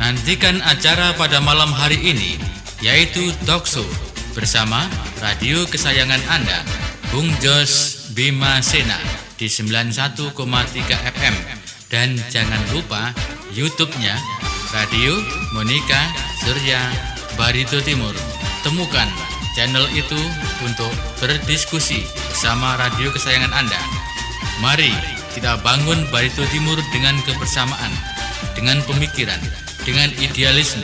Nantikan acara pada malam hari ini, yaitu Talkshow bersama radio kesayangan Anda, Bung Jos Bima Sena di 91,3 FM. Dan jangan lupa YouTube-nya Radio Monika Surya Barito Timur. Temukan channel itu untuk berdiskusi sama radio kesayangan Anda. Mari kita bangun Barito Timur dengan kebersamaan, dengan pemikiran, dengan idealisme.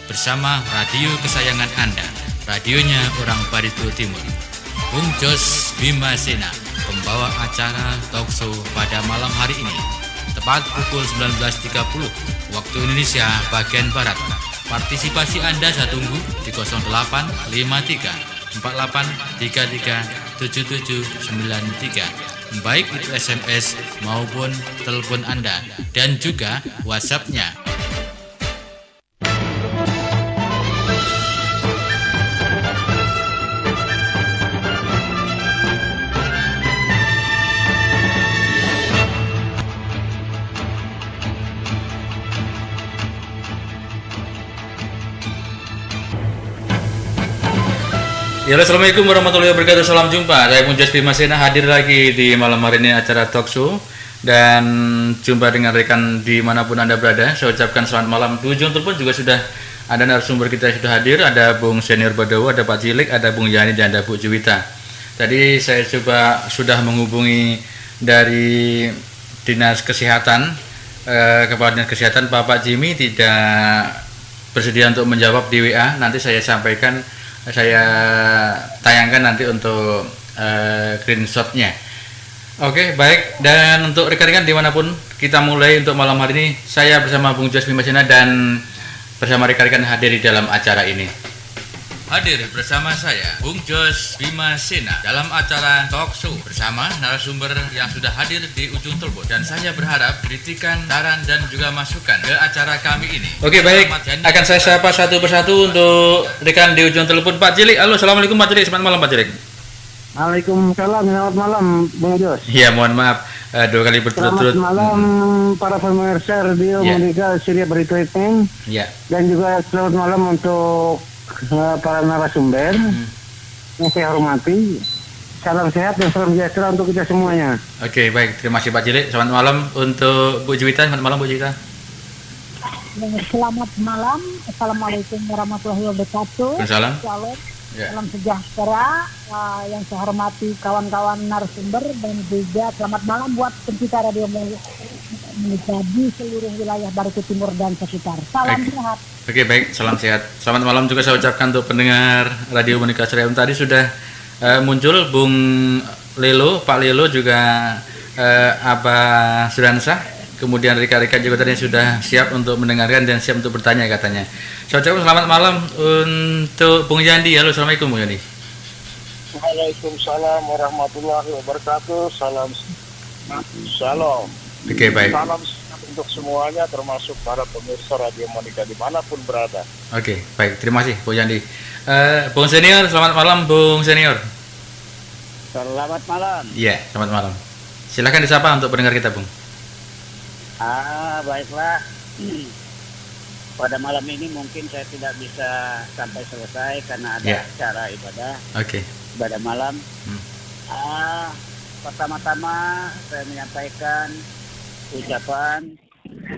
Bersama radio kesayangan Anda, radionya orang Barito Timur. Bung Jos Bima Sena, pembawa acara Talkshow pada malam hari ini. Tepat pukul 19.30 waktu Indonesia bagian Barat. Partisipasi Anda saya tunggu di 0853 4833 7793, baik itu SMS maupun telepon Anda, dan juga WhatsApp-nya. Ya, assalamualaikum warahmatullahi wabarakatuh. Salam jumpa. Saya Bung Jos Bima Sena hadir lagi di malam hari ini acara Talkshow, dan jumpa dengan rekan dimanapun Anda berada. Saya ucapkan selamat malam. Di ujung telepon juga sudah ada narasumber kita yang sudah hadir. Ada Bung Senior Badawu, ada Pak Cilik, ada Bung Yani, dan ada Bu Juwita. Tadi saya coba sudah menghubungi dari Dinas Kesehatan, Kepala Dinas Kesehatan, Pak Jimmy tidak bersedia untuk menjawab di WA. Nanti saya sampaikan, saya tayangkan nanti untuk screenshotnya. Oke, baik. Dan untuk rekan-rekan dimanapun, kita mulai untuk malam hari ini. Saya bersama Bung Jos Bima Sena dan bersama rekan-rekan hadir di dalam acara ini. Hadir bersama saya, Bung Jos Bima Sena, dalam acara Talkshow bersama narasumber yang sudah hadir di ujung telepon. Dan saya berharap kritikan, saran, dan juga masukan ke acara kami ini. Oke, baik. Akan saya sapa satu persatu untuk rekan di ujung telepon. Pak Cilik, halo, assalamualaikum Pak Cilik. Selamat malam Pak Cilik. Waalaikumsalam, selamat malam Bung Jos. Iya, mohon maaf dua kali berturut-turut. Selamat malam para pemirsa radio Monika Surya Barito FM. Iya. Dan juga selamat malam untuk para narasumber yang saya hormati. Salam sehat dan salam sejahtera untuk kita semuanya. Oke, baik. Terima kasih Pak Cilik. Selamat malam untuk Bu Juwita. Selamat malam Bu Juwita. Selamat malam. Assalamualaikum warahmatullahi wabarakatuh. Salam. Shalom. Ya. Salam sejahtera. Yang saya hormati kawan-kawan narasumber, dan juga selamat malam buat pencinta radio Monika di seluruh wilayah Barito Timur dan sekitar. Salam sehat. Oke, baik, salam sehat. Selamat malam juga saya ucapkan untuk pendengar Radio Monika Surya. Tadi sudah muncul Bung Lelo, Pak Lelo, juga Abah Suransah. Kemudian rekan-rekan juga tadi sudah siap untuk mendengarkan dan siap untuk bertanya katanya. Saya ucapkan selamat malam untuk Bung Yandi. Halo, assalamualaikum Bung Yandi. Waalaikumsalam warahmatullahi wabarakatuh. Salam. Oke, baik. Salam untuk semuanya, termasuk para pemirsa Radio Monika dimanapun berada. Oke, baik. Terima kasih, Bung Yandi. Bung Senior, selamat malam, Bung Senior. Selamat malam. Iya, selamat malam. Silakan disapa untuk pendengar kita, Bung. Baiklah. Pada malam ini mungkin saya tidak bisa sampai selesai karena ada acara ibadah. Oke. Ibadah malam. Pertama-tama saya menyampaikan ucapan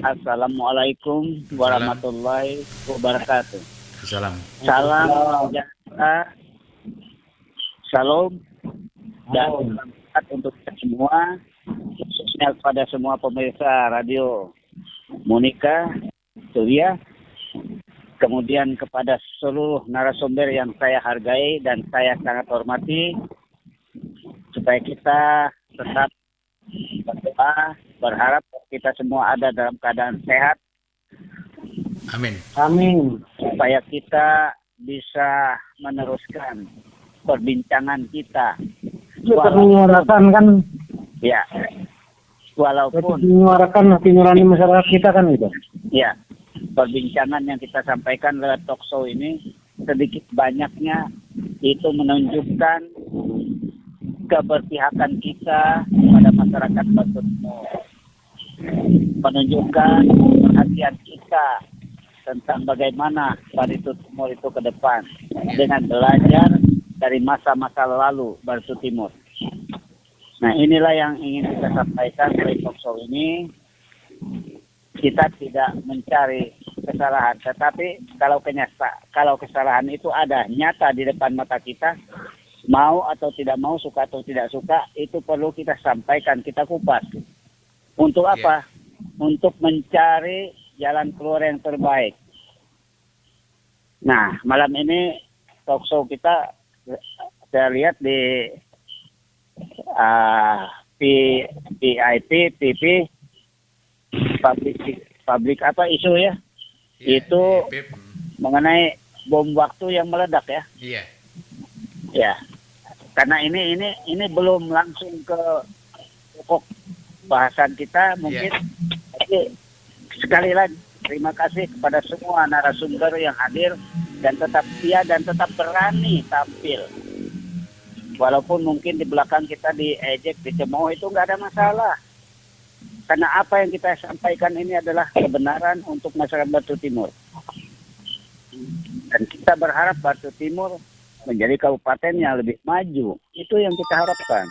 Assalamualaikum warahmatullahi wabarakatuh. Salam. Salam sejahtera, salam dan selamat untuk kita semua, khususnya kepada semua pemirsa radio Monika Surya, kemudian kepada seluruh narasumber yang saya hargai dan saya sangat hormati, supaya kita tetap berdoa, berharap kita semua ada dalam keadaan sehat. Amin. Amin. Supaya kita bisa meneruskan perbincangan kita. Kita menyuarakan kan? Ya. Walaupun menyuarakan hati nurani masyarakat kita kan itu. Ya. Perbincangan yang kita sampaikan lewat talkshow ini sedikit banyaknya itu menunjukkan keberpihakan kita pada masyarakat Barito, menunjukkan perhatian kita tentang bagaimana Barito Timur itu ke depan dengan belajar dari masa-masa lalu Barito Timur. Nah, inilah yang ingin kita sampaikan dari talkshow ini. Kita tidak mencari kesalahan, tetapi kalau kesalahan itu ada nyata di depan mata kita, mau atau tidak mau, suka atau tidak suka, itu perlu kita sampaikan, kita kupas. Untuk apa? Untuk mencari jalan keluar yang terbaik. Nah, malam ini talkshow kita saya lihat di PIP TV publik apa isu ya? Itu mengenai bom waktu yang meledak ya. Iya. Ya. Karena ini belum langsung ke pokok bahasan kita mungkin. Tapi sekali lagi terima kasih kepada semua narasumber yang hadir dan tetap setia dan tetap berani tampil. Walaupun mungkin di belakang kita diejek, dicemooh, itu nggak ada masalah. Karena apa yang kita sampaikan ini adalah kebenaran untuk masyarakat Batu Timur. Dan kita berharap Batu Timur menjadi kabupaten yang lebih maju. Itu yang kita harapkan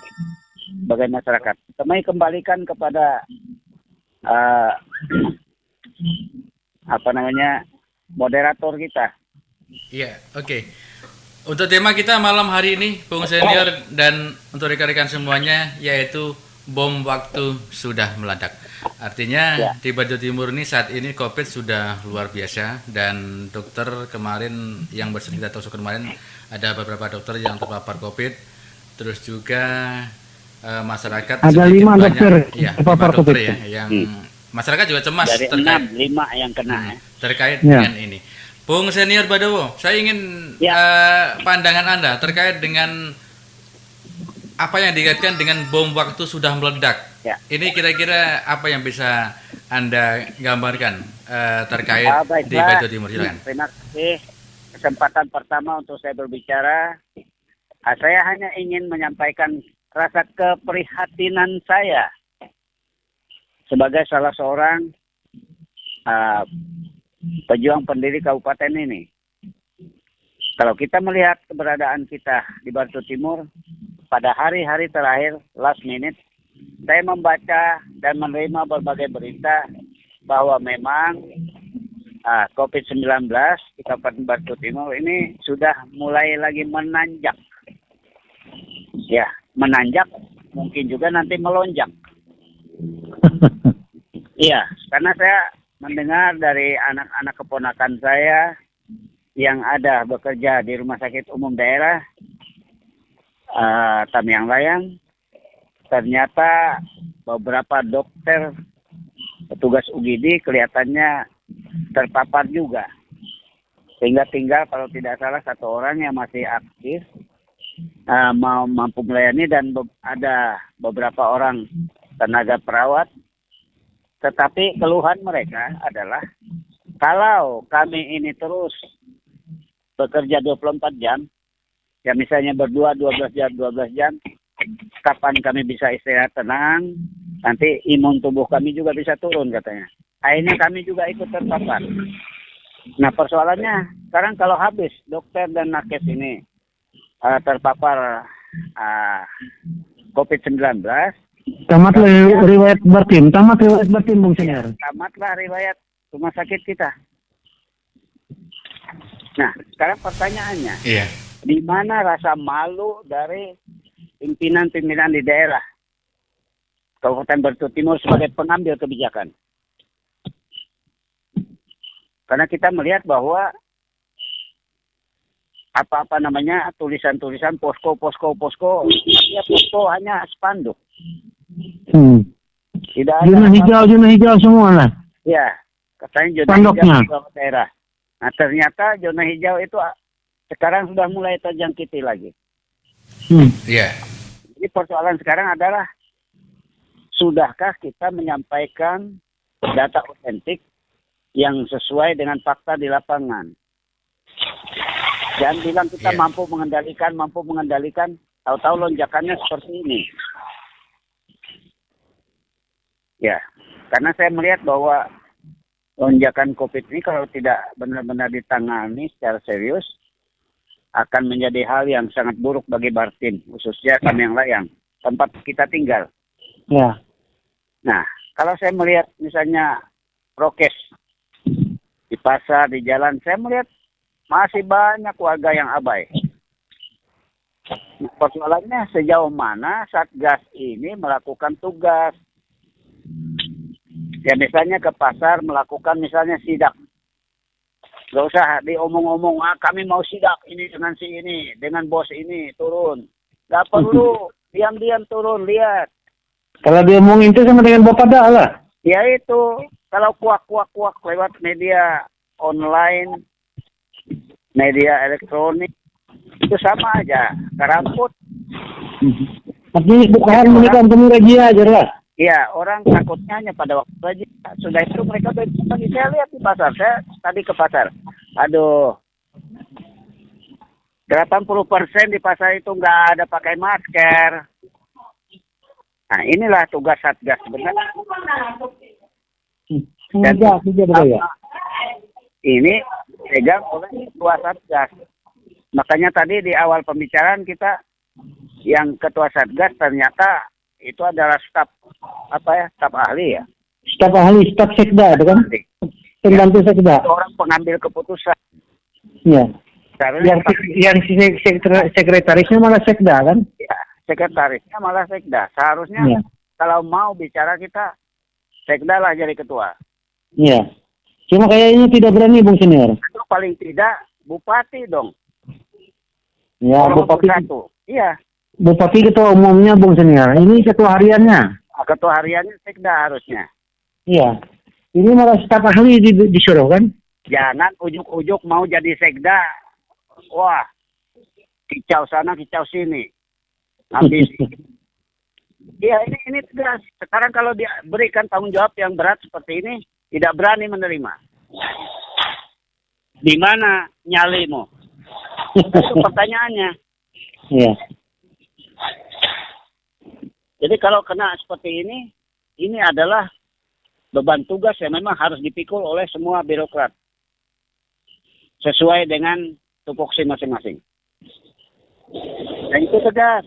sebagai masyarakat. Kami kembalikan kepada moderator kita. Iya, oke. Untuk tema kita malam hari ini, Bung Senior dan untuk rekan-rekan semuanya, yaitu bom waktu sudah meledak. Artinya di Batu Timur ini saat ini COVID sudah luar biasa, dan dokter kemarin yang bercerita kemarin ada beberapa dokter yang terpapar COVID, terus juga masyarakat ada 5 dokter terpapar COVID ya, yang masyarakat juga cemas dari terkait 5 yang kena terkait dengan ini. Bung Senior Badowo, saya ingin pandangan Anda terkait dengan apa yang dikaitkan dengan bom waktu sudah meledak. Ya. Ini kira-kira apa yang bisa Anda gambarkan terkait di Batu Timur? Silakan. Terima kasih kesempatan pertama untuk saya berbicara. Saya hanya ingin menyampaikan rasa keprihatinan saya sebagai salah seorang pejuang pendiri kabupaten ini. Kalau kita melihat keberadaan kita di Batu Timur, pada hari-hari terakhir, last minute, saya membaca dan menerima berbagai berita bahwa memang COVID-19 di Kabupaten Batu Timur ini sudah mulai lagi menanjak. Ya, menanjak, mungkin juga nanti melonjak. Iya, karena saya mendengar dari anak-anak keponakan saya yang ada bekerja di Rumah Sakit Umum Daerah Tamiang Layang, ternyata beberapa dokter petugas UGD kelihatannya terpapar juga. Sehingga tinggal kalau tidak salah 1 orang yang masih aktif mampu melayani, dan ada beberapa orang tenaga perawat. Tetapi keluhan mereka adalah kalau kami ini terus bekerja 24 jam, ya misalnya berdua 12 jam, kapan kami bisa istirahat tenang, nanti imun tubuh kami juga bisa turun katanya. Akhirnya kami juga ikut terpapar. Nah, persoalannya sekarang kalau habis dokter dan nakes ini terpapar COVID-19, tamatlah riwayat Bartim Bung Senior. tamatlah riwayat rumah sakit kita. Nah, sekarang pertanyaannya, di mana rasa malu dari pimpinan-pimpinan di daerah Kabupaten Batu Timur sebagai pengambil kebijakan? Karena kita melihat bahwa tulisan-tulisan posko, ya posko hanya spanduk. Tidak ada Zona hijau semua lah. Ya, katanya zona Spanduknya. hijau di daerah. Nah, ternyata zona hijau itu sekarang sudah mulai terjangkiti lagi. Jadi persoalan sekarang adalah, sudahkah kita menyampaikan data otentik yang sesuai dengan fakta di lapangan? Jangan bilang kita mampu mengendalikan, tahu-tahu lonjakannya seperti ini. Ya, karena saya melihat bahwa lonjakan COVID ini kalau tidak benar-benar ditangani secara serius akan menjadi hal yang sangat buruk bagi Bartim, khususnya Kamiang Layang, tempat kita tinggal. Ya. Nah, kalau saya melihat misalnya prokes di pasar, di jalan, saya melihat masih banyak warga yang abai. Nah, persoalannya sejauh mana Satgas ini melakukan tugas. Ya misalnya ke pasar melakukan misalnya sidak. Gak usah diomong-omong, kami mau sidak ini dengan si ini, dengan bos ini, turun. Gak perlu, diam-diam turun, lihat. Kalau dia ngomong itu sama dengan Bapak dah lah. Ya itu, kalau kuak-kuak lewat media online, media elektronik, itu sama aja, keramput. Artinya bukan menikah temu rajia aja lah. Ya, orang takutnya hanya pada waktu saja. Sudah itu mereka bagi saya lihat di pasar. Saya tadi ke pasar. Aduh, 80% di pasar itu nggak ada pakai masker. Nah, inilah tugas Satgas sebenarnya. Dan ini pegang oleh Ketua Satgas. Makanya tadi di awal pembicaraan kita, yang Ketua Satgas ternyata itu adalah staf ahli ya. Staf ahli, staf sekda, itu kan? Pembantu sekda. Orang pengambil keputusan. Ya. Karena Yang sekretarisnya malah sekda kan? ya, sekretarisnya malah sekda. Seharusnya Ya. kalau mau bicara kita, sekda lah jadi ketua. Iya. Cuma kayaknya tidak berani, Bung Senior. Itu paling tidak bupati dong. Ya, Nomor Bupati. satu. Iya. Bupati ketua umumnya, Bung Senior. Ini ketua hariannya. Ketua hariannya sekda harusnya. Iya. Ini malah staf ahli disuruh kan? Jangan ujuk-ujuk mau jadi sekda. Wah, kicau sana, kicau sini. Habis. Iya, ini tegas. Sekarang kalau diberikan tanggung jawab yang berat seperti ini, tidak berani menerima. Di mana nyalimu? Itu pertanyaannya. Iya. Jadi kalau kena seperti ini adalah beban tugas yang memang harus dipikul oleh semua birokrat. Sesuai dengan tupoksi masing-masing. Dan itu tegas.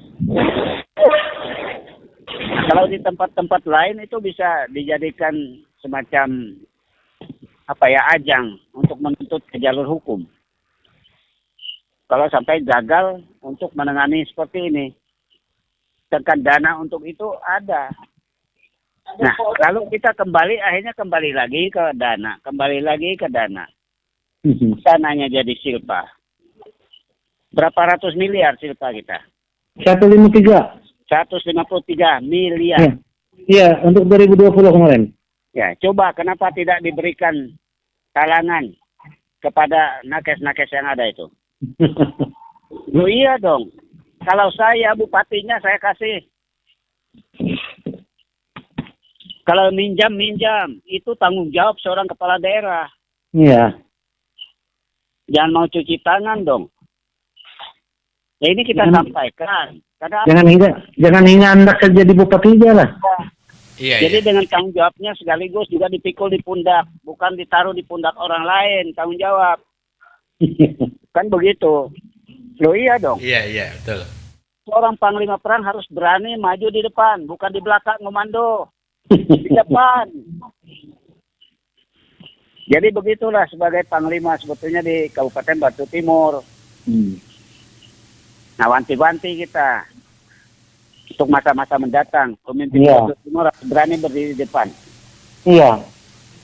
Kalau di tempat-tempat lain itu bisa dijadikan semacam ajang untuk menuntut ke jalur hukum. Kalau sampai gagal untuk menangani seperti ini. Sedangkan dana untuk itu ada. Nah, lalu kita akhirnya kembali lagi ke dana. Dananya jadi silpa. Berapa ratus miliar silpa kita? 153. 153 miliar. Iya, untuk 2020 kemarin. Ya, coba kenapa tidak diberikan talangan kepada nakes-nakes yang ada itu? Loh iya dong. Kalau saya bupatinya saya kasih. Kalau minjam, itu tanggung jawab seorang kepala daerah. Iya. Jangan mau cuci tangan dong. Ya ini kita sampaikan. Karena Jangan hingga Anda kerja di bupati aja lah. Iya, jadi dengan tanggung jawabnya sekaligus juga dipikul di pundak, bukan ditaruh di pundak orang lain tanggung jawab. Kan begitu. Loh iya dong. Iya, betul. Seorang panglima perang harus berani maju di depan, bukan di belakang komando. Di depan. Jadi begitulah sebagai panglima sebetulnya di Kabupaten Batu Timur. Nah, wanti-wanti kita untuk masa-masa mendatang, pemimpin Batu Timur harus berani berdiri di depan. Iya.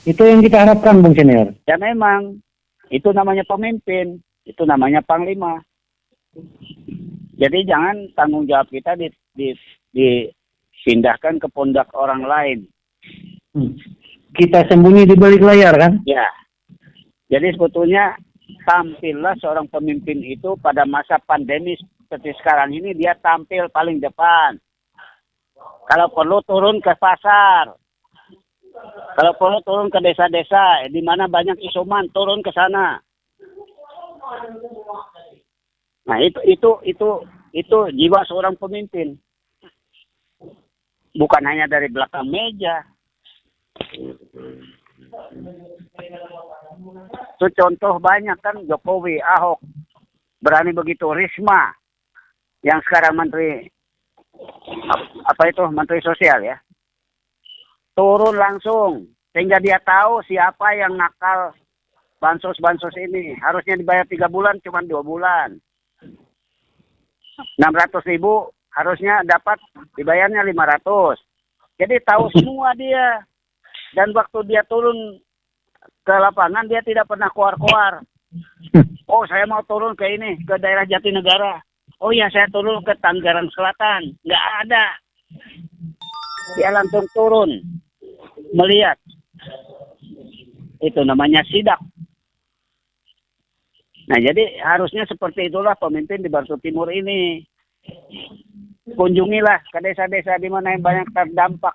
Itu yang kita harapkan, Bung Senior. Ya memang itu namanya pemimpin, itu namanya panglima. Jadi jangan tanggung jawab kita dipindahkan ke pundak orang lain. Kita sembunyi di balik layar kan? Ya. Jadi sebetulnya tampillah seorang pemimpin itu pada masa pandemi seperti sekarang ini, dia tampil paling depan. Kalau perlu turun ke pasar. Kalau perlu turun ke desa-desa di mana banyak isoman, turun ke sana. Nah, itu jiwa seorang pemimpin. Bukan hanya dari belakang meja. Itu contoh banyak kan, Jokowi, Ahok, berani begitu. Risma, yang sekarang Menteri, Menteri Sosial ya. Turun langsung, sehingga dia tahu siapa yang nakal bansos-bansos ini. Harusnya dibayar 3 bulan, cuma 2 bulan. 600.000 harusnya dapat, dibayarnya 500. Jadi tahu semua dia. Dan waktu dia turun ke lapangan, dia tidak pernah keluar-keluar. Oh, saya mau turun ke ini, ke daerah Jatinegara. Oh iya, saya turun ke Tangerang Selatan. Nggak ada. Dia langsung turun, melihat. Itu namanya sidak. Nah, jadi harusnya seperti itulah pemimpin di Batu Timur ini. Kunjungilah ke desa-desa di mana yang banyak terdampak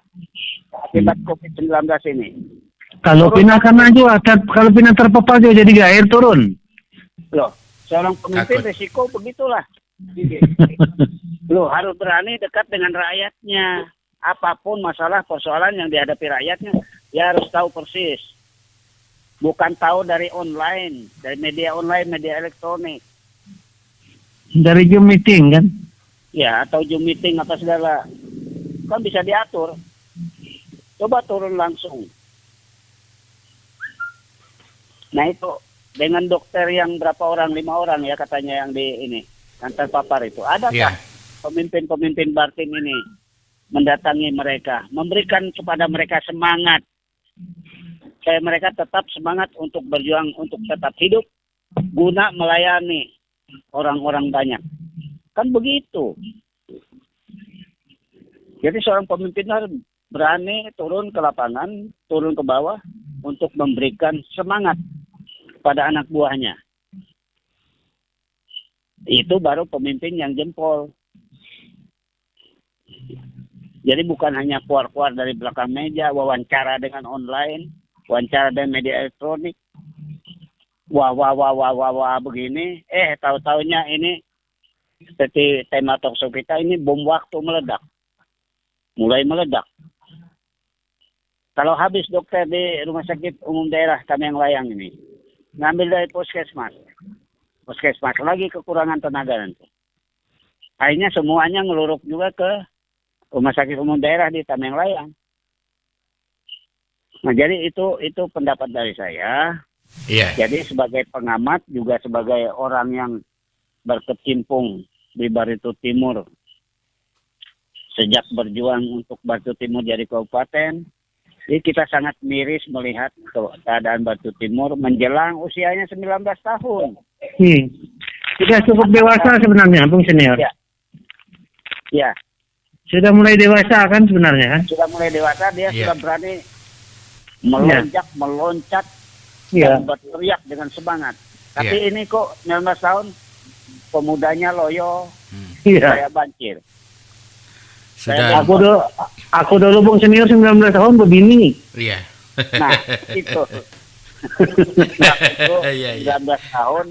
akibat COVID-19 ini. Kalau Pina akan maju, kalau Pina terpapar juga jadi gair turun. Loh, seorang pemimpin Takut. risiko begitulah. Loh, harus berani dekat dengan rakyatnya. Apapun masalah persoalan yang dihadapi rakyatnya, dia harus tahu persis. Bukan tahu dari online, dari media online, media elektronik. Dari Zoom meeting kan? Ya, atau Zoom meeting apa segala. Kan bisa diatur. Coba turun langsung. Nah itu, dengan dokter yang berapa orang, 5 orang ya katanya yang di ini, yang terpapar itu. Adakah pemimpin-pemimpin Bartim ini mendatangi mereka, memberikan kepada mereka semangat, supaya mereka tetap semangat untuk berjuang, untuk tetap hidup, guna melayani orang-orang banyak. Kan begitu. Jadi seorang pemimpin harus berani turun ke lapangan, turun ke bawah, untuk memberikan semangat kepada anak buahnya. Itu baru pemimpin yang jempol. Jadi bukan hanya keluar-keluar dari belakang meja, wawancara dengan online, wawancara dengan media elektronik, wah begini, tahu-taunya ini seperti tema talkshow kita ini bom waktu meledak, mulai meledak. Kalau habis dokter di rumah sakit umum daerah Tameng Layang ini, ngambil dari puskesmas lagi kekurangan tenaga nanti. Akhirnya semuanya ngeluruk juga ke rumah sakit umum daerah di Tameng Layang. Nah, jadi itu pendapat dari saya. Iya. Jadi sebagai pengamat juga sebagai orang yang berkecimpung di Barito Timur sejak berjuang untuk Batu Timur jadi kabupaten, jadi kita sangat miris melihat keadaan Batu Timur menjelang usianya 19 tahun. Sudah cukup dewasa sebenarnya, Bung Senior. Ya, Sudah mulai dewasa kan sebenarnya kan? sudah mulai dewasa, dia Ya. sudah berani meloncat, Iya. dan berteriak dengan semangat. Tapi ini kok 19 tahun, pemudanya loyo, Iya. kayak banjir. Sudah. Aku dulu Bung Senior 19 tahun begini. Iya. Nah, itu. Waktu Iya, iya. 19 tahun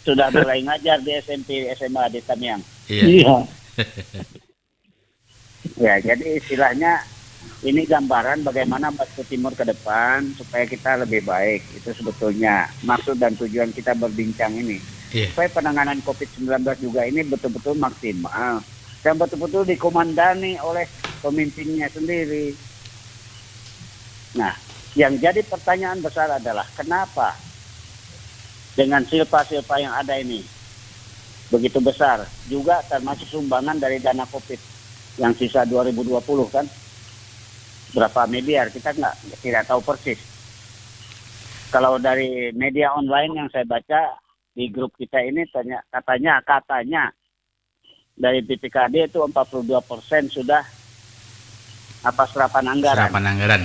sudah mulai ngajar di SMP, SMA di Tamiang. Iya. Ya, jadi istilahnya ini gambaran bagaimana Batu Timur ke depan supaya kita lebih baik. Itu sebetulnya maksud dan tujuan kita berbincang ini. Iya. Supaya penanganan COVID-19 juga ini betul-betul maksimal. Dan betul-betul dikomandani oleh pemimpinnya sendiri. Nah, yang jadi pertanyaan besar adalah kenapa dengan silpa-silpa yang ada ini begitu besar, juga termasuk sumbangan dari dana COVID yang sisa 2020 kan, berapa miliar kita tidak tahu persis. Kalau dari media online yang saya baca di grup kita ini katanya dari BPKD itu 42% sudah serapan anggaran. Serapan anggaran.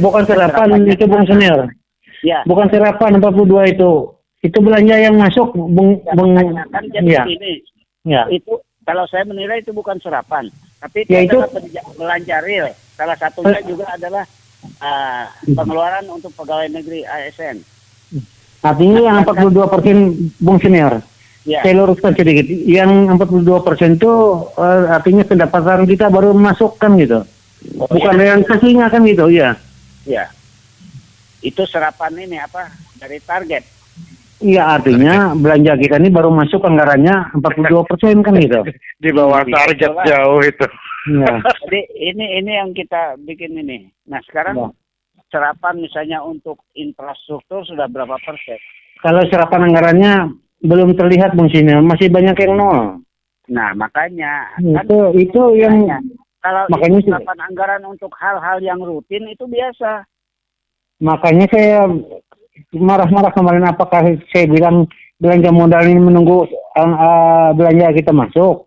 Bukan serapan itu Bung Senior. Ya. Bukan serapan 42 itu. Itu belanja yang masuk Bung Kan jadi ya. ini. Ya. Itu kalau saya menilai itu bukan serapan, tapi Ya, itu itu- adalah belanja real. Salah satunya juga adalah pengeluaran untuk pegawai negeri ASN. Artinya yang 42% Bung Senior. Ya. Saya luruskan sedikit. Yang 42% itu artinya pendapatan kita baru masuk kan gitu. Bukan realisasinya kan gitu, ya. Ya. itu serapan ini apa dari target. Iya, artinya belanja kita ini baru masuk anggarannya 42% kan gitu. Di bawah target jauh itu. Iya. Jadi ini yang kita bikin ini. Nah sekarang serapan misalnya untuk infrastruktur sudah berapa persen? Kalau serapan anggarannya belum terlihat Bung Senior, masih banyak yang nol. Nah makanya Itu yang kalau makanya serapan anggaran untuk hal-hal yang rutin itu biasa. makanya saya marah-marah kemarin, apakah saya bilang belanja modal ini menunggu belanja kita masuk,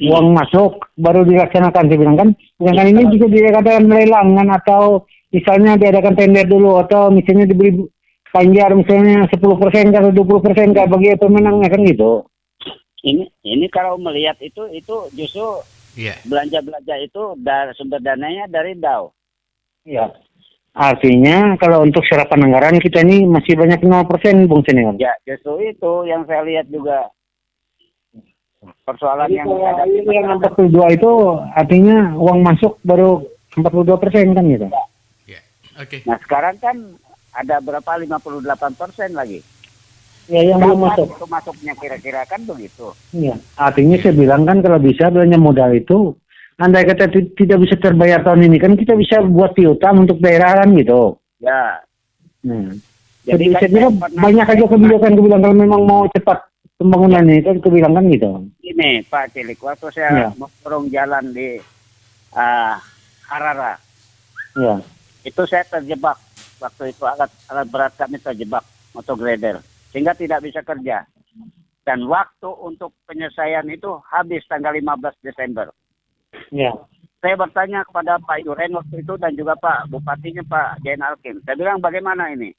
uang masuk baru dilaksanakan. Saya bilang kan ini bisa diadakan lelangan atau misalnya diadakan tender dulu, atau misalnya diberi panjar misalnya 10% atau 20% kah bagi pemenangnya kan gitu. Ini kalau melihat itu justru belanja itu dari sumber dananya dari DAO. Iya. Artinya kalau untuk serapan anggaran kita ini masih banyak 0% Bung Senior. Ya, justru itu yang saya lihat juga. Persoalan yang yang 42 itu artinya uang masuk baru 42% kan gitu. Ya. Oke. Nah, sekarang kan ada berapa 58% lagi. Ya, yang belum masuk. Itu masuknya kira-kira kan begitu. Iya. Artinya saya bilang kan kalau bisa belanja modal itu, andai kata tidak bisa terbayar tahun ini kan kita bisa buat piutang untuk daerah kan gitu. Ya. Jadi saya kira banyak aja kebijakan kalau memang mau cepat pembangunan ini kan kebilangan gitu. Ini Pak Cilik, waktu saya mendorong jalan di Harara, itu saya terjebak. Waktu itu alat berat kami terjebak, motograder, sehingga tidak bisa kerja. Dan waktu untuk penyelesaian itu habis tanggal 15 Desember. Ya. Saya bertanya kepada Pak Yuren waktu itu dan juga Pak Bupatinya Pak Jain Alkim. Saya bilang bagaimana ini?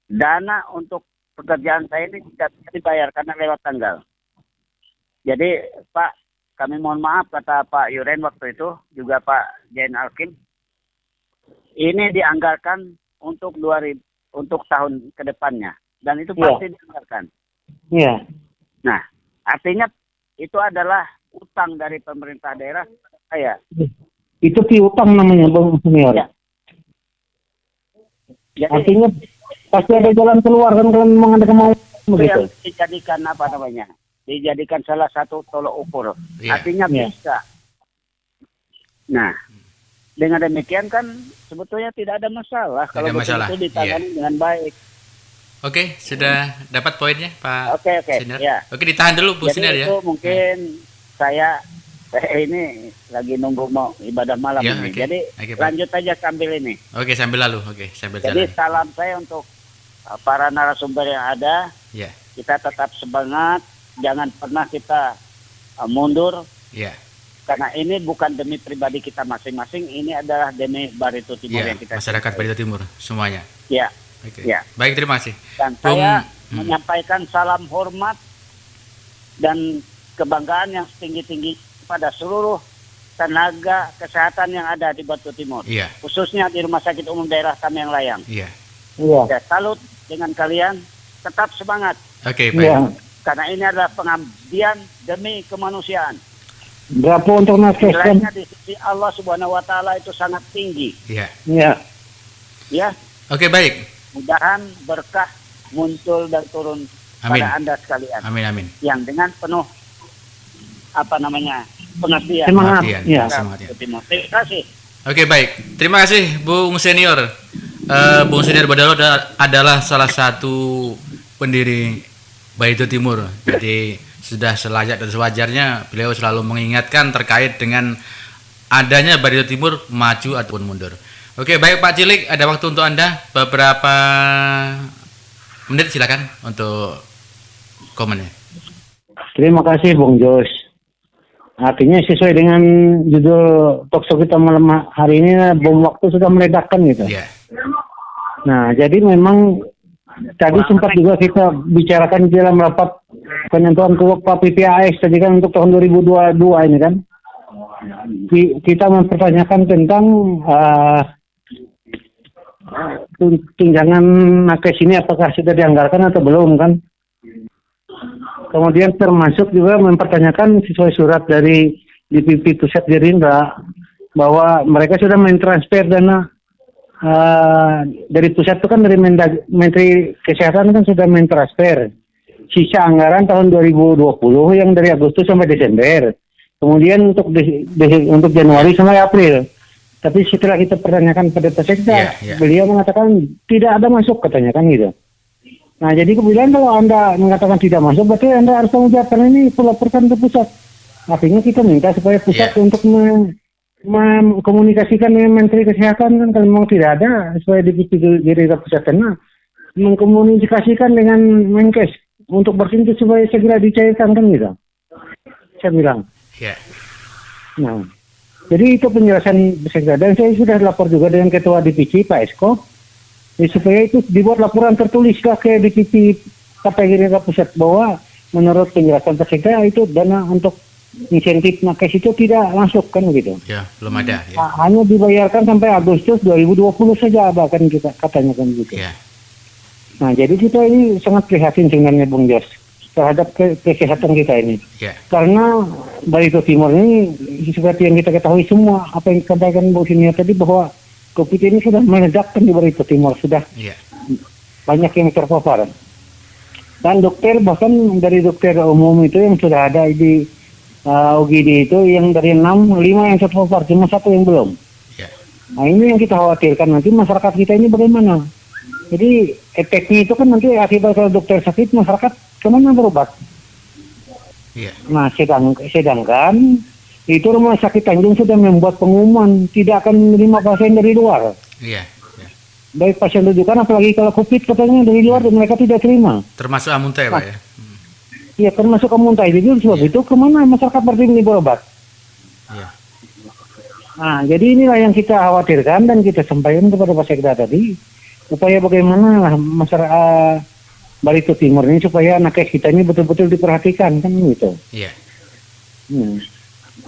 Dana untuk pekerjaan saya ini tidak bisa dibayar karena lewat tanggal. Jadi Pak, kami mohon maaf kata Pak Yuren waktu itu, juga Pak Jain Alkim. Ini dianggarkan untuk tahun ke depannya. Dan itu pasti dianggarkan. Iya. Nah, artinya itu adalah utang dari pemerintah daerah saya. Itu piutang namanya Bang Senior. Ya. Jadi, artinya pasti ada jalan keluar kan kalau memang ada kemauan begitu. Yang dijadikan apa namanya? Dijadikan salah satu tolok ukur. Ya. Artinya bisa. Nah, dengan demikian kan sebetulnya tidak ada masalah kalau betul itu ditangani dengan baik. Oke, sudah dapat poinnya Pak Senior. Ya. Oke, ditahan dulu Bu Senior ya. Itu mungkin saya ini lagi nunggu mau ibadah malam ini. Jadi lanjut aja sambil ini. Oke, sambil lalu. Oke, sambil Jadi jalan. salam saya untuk para narasumber yang ada. Ya. Kita tetap semangat, jangan pernah kita mundur. Ya. Karena ini bukan demi pribadi kita masing-masing, ini adalah demi Barito Timur yang kita masyarakat Barito Timur semuanya. Ya. Oke. Ya. Baik, terima kasih. Dan saya menyampaikan salam hormat dan kebanggaan yang setinggi-tinggi pada seluruh tenaga kesehatan yang ada di Barito Timur. Iya. Khususnya di Rumah Sakit Umum Daerah Tamiang Layang. Iya. Saya salut dengan kalian, tetap semangat. Oke, baik. Karena ini adalah pengabdian demi kemanusiaan. Berapa untuk nakes? Nilainya di sisi Allah Subhanahu wa taala itu sangat tinggi. Iya. Iya. Ya. Oke, baik. Mudahan berkah muncul dan turun pada Anda sekalian. Amin, amin. Yang dengan penuh pengabdian. Semangat. Ya. Semangat, ya. Terima kasih. Oke, baik. Terima kasih Bung Senior. Bung Senior Badalo adalah salah satu pendiri Barito Timur. Jadi sudah selayak dan sewajarnya beliau selalu mengingatkan terkait dengan adanya Barito Timur maju ataupun mundur. Oke, baik Pak Cilik, ada waktu untuk Anda beberapa menit, silakan untuk komennya. Terima kasih Bung Jos. Artinya sesuai dengan judul talkshow kita malam hari ini, bom waktu sudah meledakkan gitu. Iya. Nah, jadi memang tadi sempat juga kita bicarakan di dalam rapat penentuan kuota PPAS tadi kan untuk tahun 2022 ini kan. Kita mempertanyakan tentang tunjangan nakes ini apakah sudah dianggarkan atau belum kan. Kemudian termasuk juga mempertanyakan sesuai surat dari DPP Pusat Gerindra bahwa mereka sudah mentransfer dana dari pusat itu kan dari Menteri Kesehatan kan sudah mentransfer sisa anggaran tahun 2020 yang dari Agustus sampai Desember. Kemudian untuk Januari sampai April. Tapi setelah kita pertanyakan pada peserta, beliau mengatakan tidak ada masuk katanya kan gitu. Nah jadi kemudian kalau Anda mengatakan tidak masuk, berarti Anda harus tanggung jawab karena ini laporkan ke pusat. Artinya kita minta supaya pusat untuk mengkomunikasikan dengan Menteri Kesehatan kan kalau memang tidak ada supaya diri pusat karena mengkomunikasikan dengan Menkes untuk bertindak supaya segera dicairkan kan gitu. Saya bilang. Nah, jadi itu penjelasan beserta dan saya sudah lapor juga dengan Ketua DPC Pak Esko supaya itu dibuat laporan tertulis ke DPC Partai Gerindra Pusat bahwa menurut penjelasan beserta itu dana untuk insentif nakes itu tidak masuk kan gitu. Ya, belum ada. Ya. Hanya dibayarkan sampai Agustus 2020 saja bahkan kita katanya kan gitu. Ya. Nah, jadi kita ini sangat prihatin sebenarnya Bung Jos terhadap kesehatan kita ini. Ya. Karena Barito Timur ini seperti yang kita ketahui semua apa yang disampaikan Bu Sinia tadi bahwa COVID ini sudah meledakkan di Barito Timur sudah banyak yang terpapar. Dan dokter bahkan dari dokter umum itu yang sudah ada di UGD itu yang dari 5 yang terpapar cuma 1 yang belum. Nah ini yang kita khawatirkan nanti masyarakat kita ini bagaimana. Jadi efeknya itu kan nanti akibat kalau dokter sakit masyarakat kemana berobat? Nah sedangkan itu rumah sakit Tanjung sudah membuat pengumuman tidak akan menerima pasien dari luar. Baik pasien rujukan apalagi kalau COVID katanya dari luar dan mereka tidak terima. Termasuk Amuntai Pak ya? Iya termasuk Amuntai. Jadi sebab itu kemana masyarakat berpindah berobat? Nah jadi inilah yang kita khawatirkan dan kita sampaikan kepada Pak Sekda tadi. Upaya bagaimana lah masyarakat Barito Timur ini supaya nakes kita ini betul-betul diperhatikan kan gitu.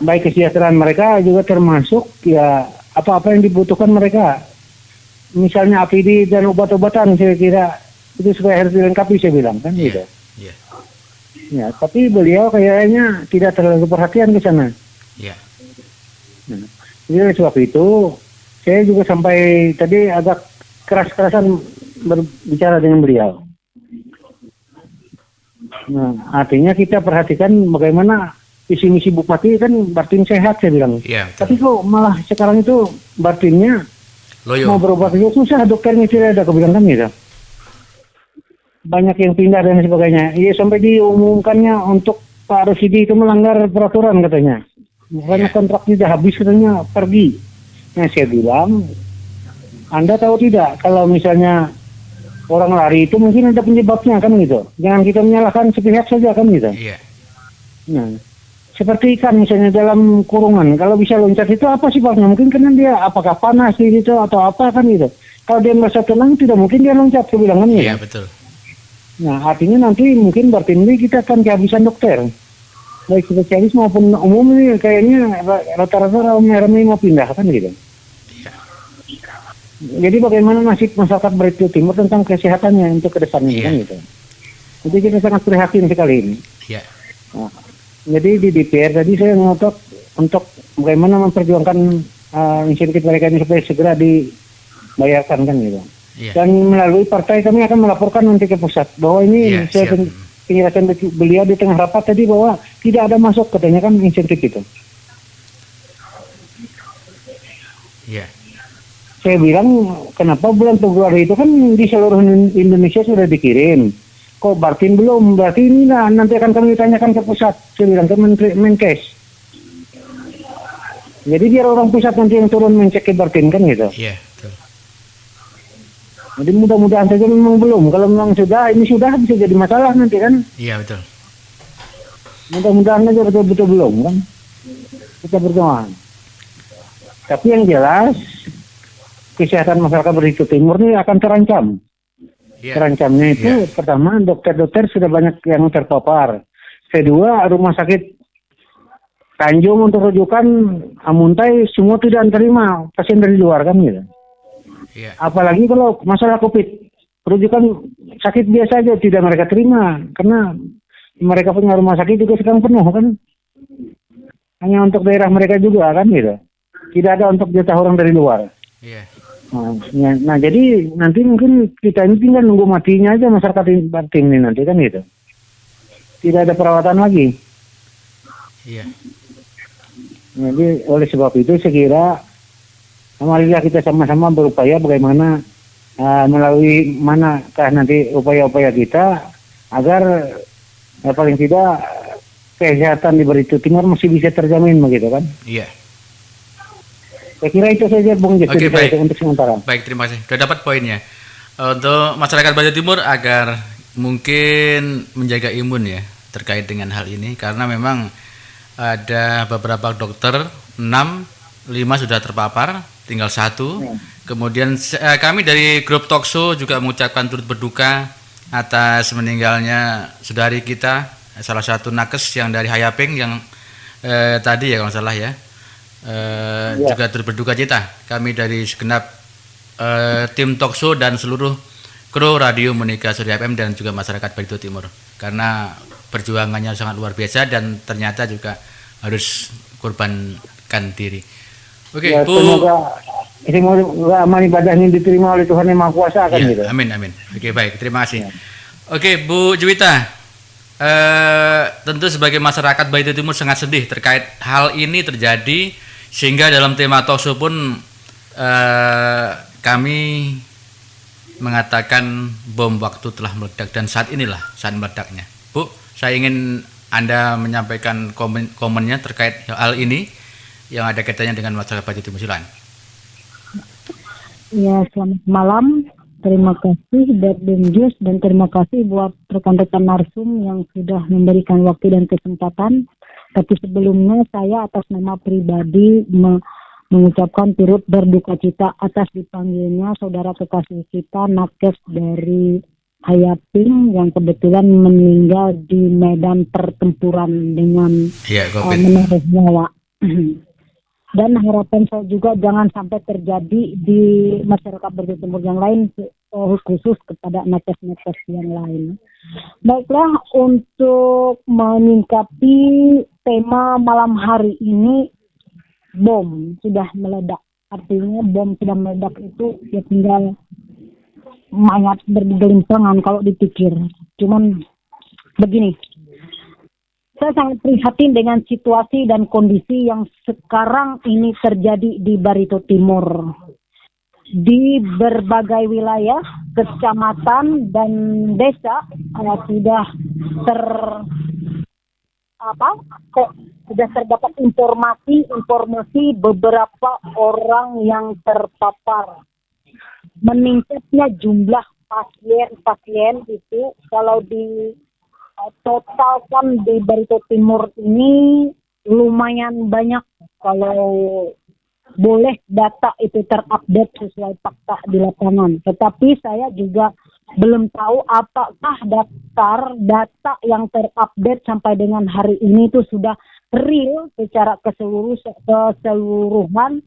Baik kesejahteraan mereka juga termasuk ya apa-apa yang dibutuhkan mereka. Misalnya APD dan obat-obatan saya kira itu supaya harus dilengkapi saya bilang kan gitu. Ya, tapi beliau kayaknya tidak terlalu perhatian ke sana. Jadi sebab itu saya juga sampai tadi agak keras-kerasan berbicara dengan beliau. Nah, artinya kita perhatikan bagaimana visi misi Bupati kan Bartin sehat saya bilang. Tapi kok malah sekarang itu Bartinnya mau berobat itu susah, dokternya tidak ada kebilang kan gitu. Banyak yang pindah dan sebagainya. Iya sampai diumumkannya untuk Pak Rosidi itu melanggar peraturan katanya. Makanya kontraknya sudah habis katanya pergi. Nah saya bilang Anda tahu tidak kalau misalnya orang lari itu mungkin ada penyebabnya kan gitu. Jangan kita menyalahkan sepihak saja kan gitu. Nah, seperti ikan misalnya dalam kurungan, kalau bisa loncat itu apa sebabnya? Mungkin karena dia apakah panas gitu atau apa kan gitu. Kalau dia merasa tenang tidak mungkin dia loncat ke bilangan gitu. Betul. Nah, artinya nanti mungkin berarti ini kita akan kehabisan dokter. Baik spesialis maupun umum ini kayaknya rata-rata ramai mau pindah kan gitu. Jadi bagaimana nasib masyarakat Barito Timur tentang kesehatannya untuk ke depannya kan gitu. Jadi kita sangat prihatin sekali ini. Nah, jadi di DPR tadi saya ngotot untuk bagaimana memperjuangkan insentif mereka ini supaya segera dibayarkan kan gitu. Dan melalui partai kami akan melaporkan nanti ke pusat bahwa ini penjelasan beliau di tengah rapat tadi bahwa tidak ada masuk katanya kan insentif itu. Saya bilang kenapa bulan Februari itu kan di seluruh Indonesia sudah dikirim. Kok Bartin belum? Berarti ini lah nanti akan kami tanyakan ke pusat. Saya bilang ke Menkes. Jadi biar orang pusat nanti yang turun mencek ke Bartin kan gitu. Betul. Jadi mudah-mudahan saja memang belum. Kalau memang sudah, ini sudah bisa jadi masalah nanti kan. Betul. Mudah-mudahan aja betul-betul belum kan. Kita berdoa. Tapi yang jelas kesehatan masyarakat Barito Timur ini akan terancam. Terancamnya itu pertama dokter-dokter sudah banyak yang terpapar. Kedua rumah sakit Tanjung untuk rujukan Amuntai semua tidak terima pasien dari luar kan gitu. Apalagi kalau masalah COVID, rujukan sakit biasa aja tidak mereka terima karena mereka punya rumah sakit juga sedang penuh kan. Hanya untuk daerah mereka juga kan gitu. Tidak ada untuk jatah orang dari luar. Nah, jadi nanti mungkin kita ini tinggal nunggu matinya aja masyarakat Batim ini nanti kan gitu. Tidak ada perawatan lagi. Iya. Jadi oleh sebab itu saya kira marilah kita sama-sama berupaya bagaimana melalui manakah nanti upaya-upaya kita agar paling tidak kesehatan di Barito Timur masih bisa terjamin begitu kan. Iya. Saya kira itu saja Bung Jes Oke, baik. untuk sementara. Baik, terima kasih. Sudah dapat poinnya. Untuk masyarakat Barito Timur agar mungkin menjaga imun ya terkait dengan hal ini, karena memang ada beberapa dokter 6, 5 sudah terpapar, tinggal 1. Kemudian kami dari grup Talkshow juga mengucapkan turut berduka atas meninggalnya saudari kita, salah satu nakes yang dari Hayaping yang tadi ya kalau nggak salah ya. Juga turut berduka cita kami dari segenap tim Talkshow dan seluruh kru Radio Monika Surya FM dan juga masyarakat Barito Timur, karena perjuangannya sangat luar biasa dan ternyata juga harus korbankan diri. Oke, Ya, Bu. semoga amal ibadah ini diterima oleh Tuhan Yang Maha Kuasa kan Ya, gitu. amin. Oke, baik, terima kasih. Oke, Bu Juwita, tentu sebagai masyarakat Barito Timur sangat sedih terkait hal ini terjadi, sehingga dalam tema talkshow pun kami mengatakan bom waktu telah meledak dan saat inilah saat meledaknya. Bu, saya ingin Anda menyampaikan komennya terkait hal ini yang ada kaitannya dengan masyarakat Barito Timur. Silakan. Ya, selamat malam. Terima kasih Bung Jus dan terima kasih buat rekan-rekan narsum yang sudah memberikan waktu dan kesempatan. Tapi sebelumnya saya atas nama pribadi mengucapkan turut berduka cita atas dipanggilnya saudara kekasih kita nakes dari Hayaping yang kebetulan meninggal di medan pertempuran dengan menaruh nyawa. Dan harapan saya juga jangan sampai terjadi di masyarakat Barito Timur yang lain, khusus kepada nakes-nakes yang lain. Baiklah, untuk menyingkapi tema malam hari ini, bom sudah meledak. Artinya bom sudah meledak itu ya tinggal mayat bergelimpangan kalau dipikir. Cuman begini, saya sangat prihatin dengan situasi dan kondisi yang sekarang ini terjadi di Barito Timur. Di berbagai wilayah, kecamatan dan desa sudah terdapat informasi beberapa orang yang terpapar. Meningkatnya jumlah pasien itu kalau di totalkan di Barito Timur ini lumayan banyak kalau boleh data itu terupdate sesuai fakta di lapangan. Tetapi saya juga belum tahu apakah data yang terupdate sampai dengan hari ini itu sudah real secara keseluruhan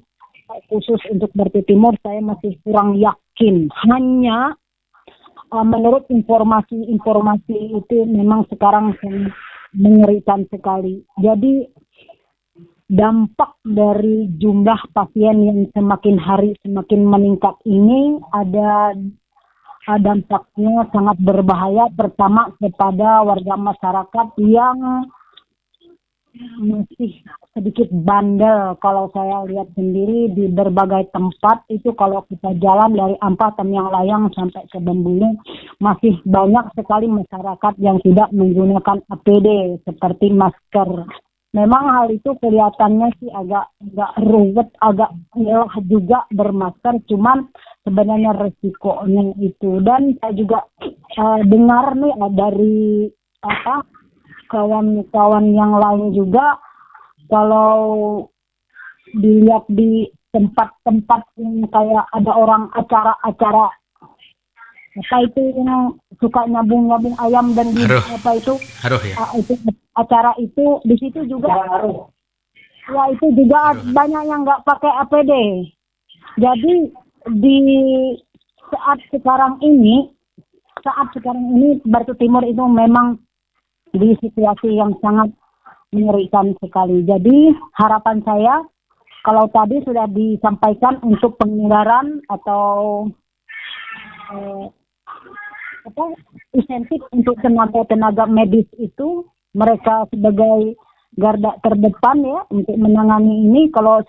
khusus untuk Barito Timur. Saya masih kurang yakin. Hanya menurut informasi itu memang sekarang mengerikan sekali. Jadi dampak dari jumlah pasien yang semakin hari semakin meningkat ini ada dampaknya sangat berbahaya. Pertama kepada warga masyarakat yang masih sedikit bandel. Kalau saya lihat sendiri di berbagai tempat itu, kalau kita jalan dari Ampah, Temyang Layang sampai ke Bembulu, masih banyak sekali masyarakat yang tidak menggunakan APD seperti masker. Memang hal itu kelihatannya sih agak ruwet, agak ngelah juga bermasker, cuman sebenarnya resikonya itu. Dan saya juga dengar nih dari kawan-kawan yang lain juga, kalau dilihat di tempat-tempat yang kayak ada orang acara itu yang suka nyambung ayam dan di Haruh ya. Itu acara itu di situ juga ya itu juga banyak yang nggak pakai APD. Jadi di saat sekarang ini Barito Timur itu memang di situasi yang sangat mengerikan sekali. Jadi harapan saya Kalau tadi sudah disampaikan untuk penganggaran atau insentif untuk tenaga medis itu, mereka sebagai garda terdepan ya untuk menangani ini. Kalau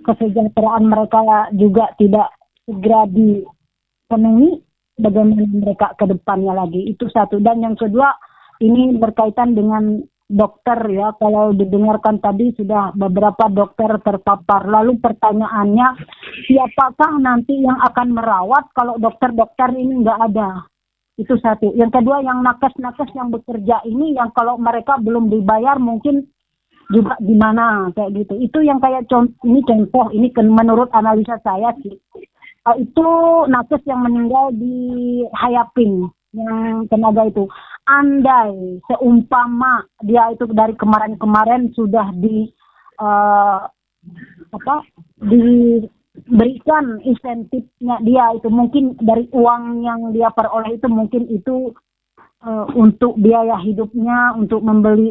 kesejahteraan mereka juga tidak segera dipenuhi, bagaimana mereka ke depannya lagi. Itu satu. Dan yang kedua, ini berkaitan dengan dokter ya. Kalau didengarkan tadi sudah beberapa dokter terpapar. Lalu pertanyaannya, siapakah nanti yang akan merawat kalau dokter-dokter ini nggak ada? Itu satu. Yang kedua, yang nakes-nakes yang bekerja ini, yang kalau mereka belum dibayar mungkin juga gimana kayak gitu. Itu yang kayak contoh ini menurut analisa saya sih. Itu nakes yang meninggal di Hayaping, yang tenaga itu. Andai seumpama dia itu dari kemarin-kemarin sudah diberikan insentifnya, dia itu mungkin dari uang yang dia peroleh itu mungkin itu untuk biaya hidupnya, untuk membeli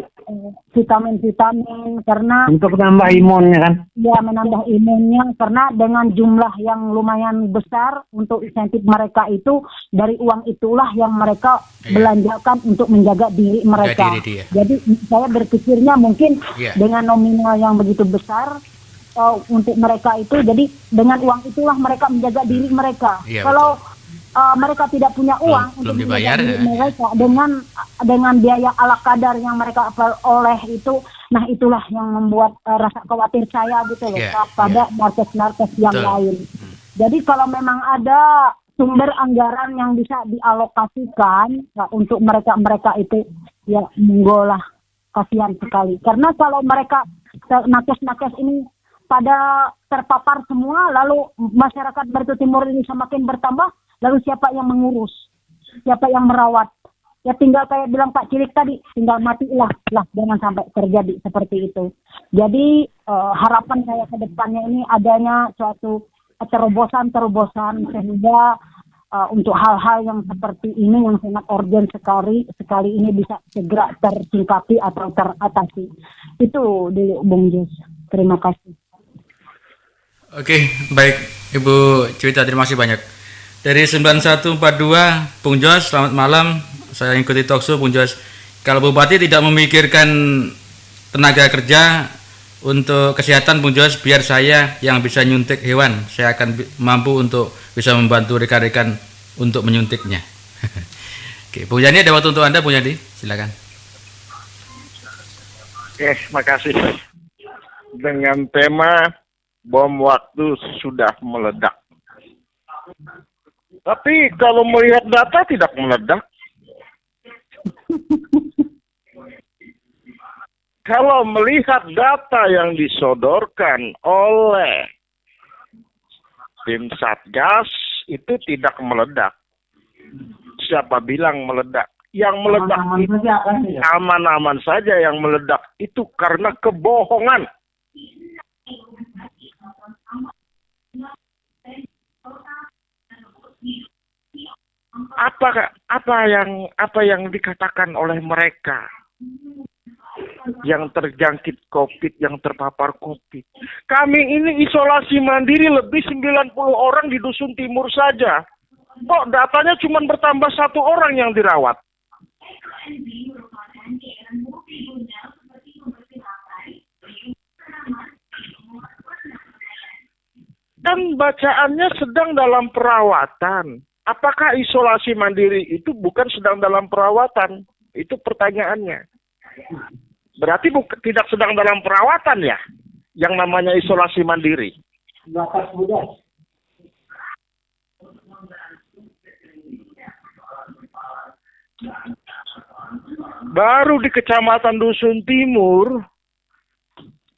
vitamin-vitamin, karena Untuk menambah imunnya kan. dia menambah imunnya, karena dengan jumlah yang lumayan besar untuk insentif mereka itu, dari uang itulah yang mereka belanjakan untuk menjaga diri mereka. Menjaga diri dia. Jadi saya berpikirnya mungkin Iya. dengan nominal yang begitu besar untuk mereka itu, jadi dengan uang itulah mereka menjaga diri mereka. Iya, Kalau mereka tidak punya uang belum untuk dibayar, menjaga diri ya. mereka dengan biaya ala kadar yang mereka peroleh itu, nah itulah yang membuat rasa khawatir saya gitu loh, Iya, pada narkes-narkes yang Betul. lain. Jadi kalau memang ada sumber anggaran yang bisa dialokasikan untuk mereka itu, ya monggo lah, kasihan sekali. Karena kalau mereka nakes-nakes ini pada terpapar semua, lalu masyarakat Batu Timur ini semakin bertambah, lalu siapa yang mengurus? Siapa yang merawat? Ya tinggal kayak bilang Pak Cilik tadi, tinggal matilah, jangan sampai terjadi seperti itu. Jadi harapan saya ke depannya ini adanya suatu terobosan sehingga untuk hal-hal yang seperti ini yang sangat urgent sekali ini bisa segera tersingkapi atau teratasi. Itu dulu Bung Jus. Terima kasih. Oke, baik Ibu Cuita, terima kasih banyak. Dari 9142, Bung Jos, selamat malam. Saya ikuti talkshow, Bung Jos. Kalau Bupati tidak memikirkan tenaga kerja untuk kesehatan, Bung Jos, biar saya yang bisa nyuntik hewan. Saya akan mampu untuk bisa membantu rekan-rekan untuk menyuntiknya. Oke, Bung Yani, ada waktu untuk Anda, Bung Yani, silakan. Oke, makasih. Dengan tema bom waktu sudah meledak. Tapi kalau melihat data tidak meledak. Kalau melihat data yang disodorkan oleh tim Satgas itu tidak meledak. Siapa bilang meledak? Yang meledak itu aman-aman saja, yang meledak itu karena kebohongan. Apa yang dikatakan oleh mereka yang terjangkit COVID, yang terpapar COVID. Kami ini isolasi mandiri lebih 90 orang di Dusun Timur saja. Kok datanya cuma bertambah 1 orang yang dirawat? Dan bacaannya sedang dalam perawatan. Apakah isolasi mandiri itu bukan sedang dalam perawatan? Itu pertanyaannya. Berarti tidak sedang dalam perawatan ya, yang namanya isolasi mandiri. Baru di Kecamatan Dusun Timur,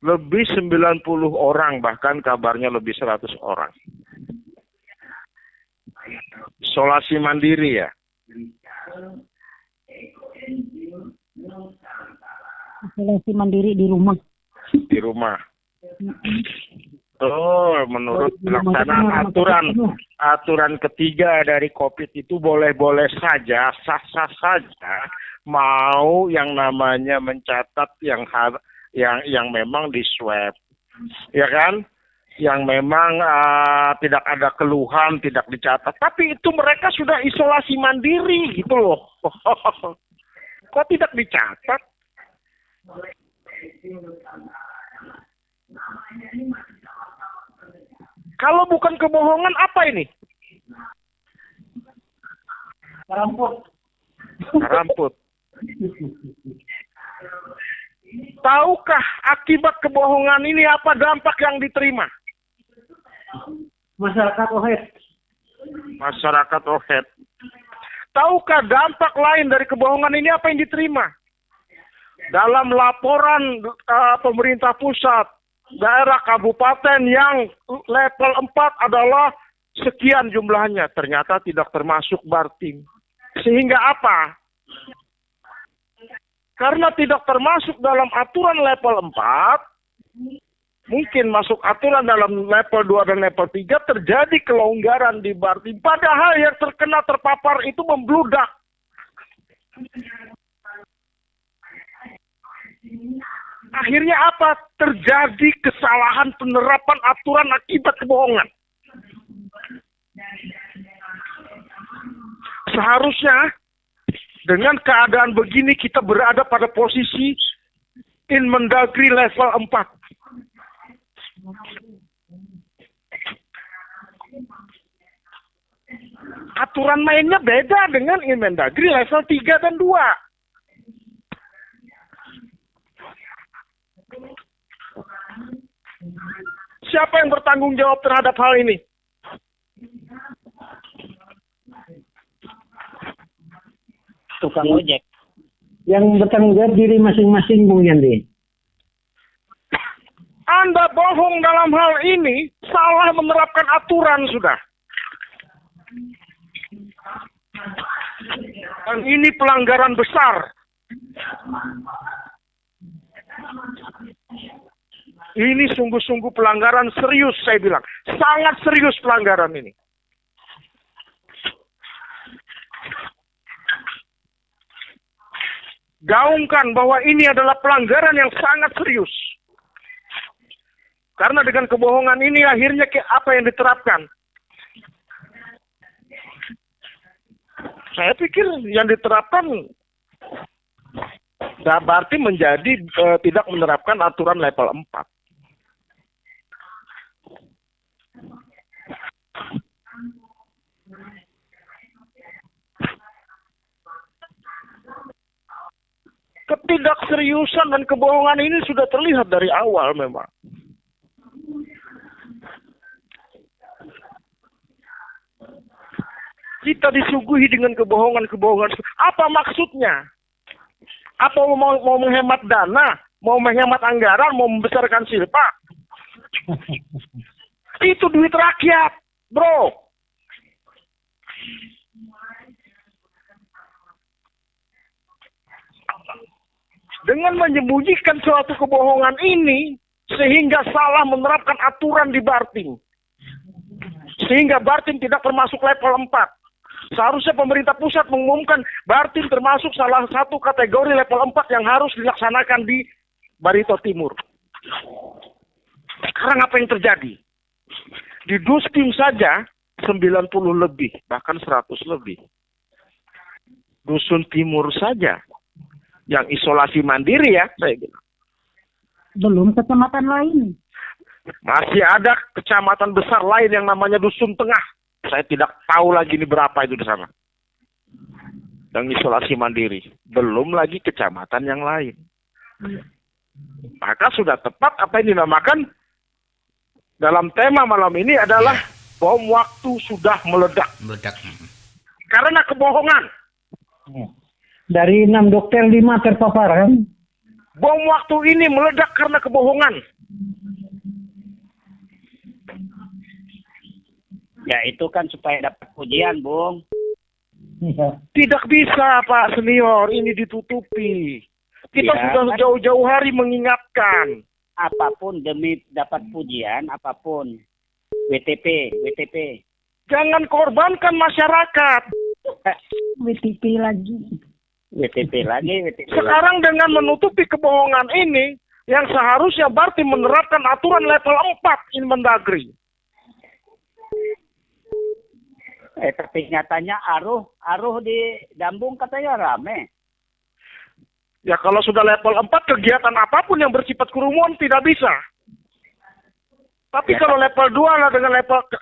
lebih 90 orang, bahkan kabarnya lebih 100 orang. Isolasi mandiri ya. Isolasi mandiri di rumah. Di rumah. Oh, menurut pelaksanaan aturan ketiga dari COVID itu boleh-boleh saja, sah-sah saja mau yang namanya mencatat yang memang di swab. ya kan? Yang memang tidak ada keluhan, tidak dicatat. Tapi itu mereka sudah isolasi mandiri gitu loh. Kok tidak dicatat? Kalau bukan kebohongan apa ini? Ramput. Tahukah akibat kebohongan ini apa dampak yang diterima? Masyarakat ohed. Tahukah dampak lain dari kebohongan ini apa yang diterima? Dalam laporan pemerintah pusat, daerah kabupaten yang level 4 adalah sekian jumlahnya. Ternyata tidak termasuk Bartim. Sehingga apa? Karena tidak termasuk dalam aturan level 4, mungkin masuk aturan dalam level 2 dan level 3, terjadi kelonggaran di Bartim. Padahal yang terkena terpapar itu membludak. Akhirnya apa? Terjadi kesalahan penerapan aturan akibat kebohongan. Seharusnya dengan keadaan begini kita berada pada posisi Inmendagri level 4. Aturan mainnya beda dengan Inmendagri level 3 dan 2. Siapa yang bertanggung jawab terhadap hal ini? Tukang ojek. Yang bertanggung jawab diri masing-masing, Bung Yandi. Anda bohong dalam hal ini, salah menerapkan aturan sudah. Dan ini pelanggaran besar. Ini sungguh-sungguh pelanggaran serius, saya bilang. Sangat serius pelanggaran ini. Gaungkan bahwa ini adalah pelanggaran yang sangat serius. Karena dengan kebohongan ini akhirnya apa yang diterapkan? Saya pikir yang diterapkan berarti menjadi tidak menerapkan aturan level 4. Ketidakseriusan dan kebohongan ini sudah terlihat dari awal memang. Kita disuguhi dengan kebohongan-kebohongan. Apa maksudnya? Apa mau menghemat dana? Mau menghemat anggaran? Mau membesarkan silpa? Itu duit rakyat, bro. Dengan menyembunyikan suatu kebohongan ini, sehingga salah menerapkan aturan di Bartim. Sehingga Bartim tidak termasuk level 4. Seharusnya pemerintah pusat mengumumkan Bartim termasuk salah satu kategori level 4 yang harus dilaksanakan di Barito Timur. Sekarang apa yang terjadi? Di Dustim saja 90 lebih, bahkan 100 lebih. Dusun Timur saja yang isolasi mandiri ya, saya bilang. Belum kecamatan lain. Masih ada kecamatan besar lain yang namanya Dusun Tengah. Saya tidak tahu lagi ini berapa itu di sana. Yang isolasi mandiri. Belum lagi kecamatan yang lain. Maka sudah tepat apa yang dinamakan dalam tema malam ini adalah bom waktu sudah meledak. Karena kebohongan. Dari 6 dokter 5 terpapar kan? Bom waktu ini meledak karena kebohongan. Ya itu kan supaya dapat pujian, Bung. Tidak bisa, Pak Senior. Ini ditutupi. Kita Ya, sudah jauh-jauh hari mengingatkan. Apapun demi dapat pujian, apapun. WTP. Jangan korbankan masyarakat. WTP lagi. WTP lagi. Sekarang dengan menutupi kebohongan ini, yang seharusnya Bartim menerapkan aturan level 4 Inmendagri. Tapi nyatanya Aruh di Dambung katanya rame. Ya kalau sudah level 4 kegiatan apapun yang bersifat kerumunan tidak bisa. Tapi Ya, kalau level 2 lah dengan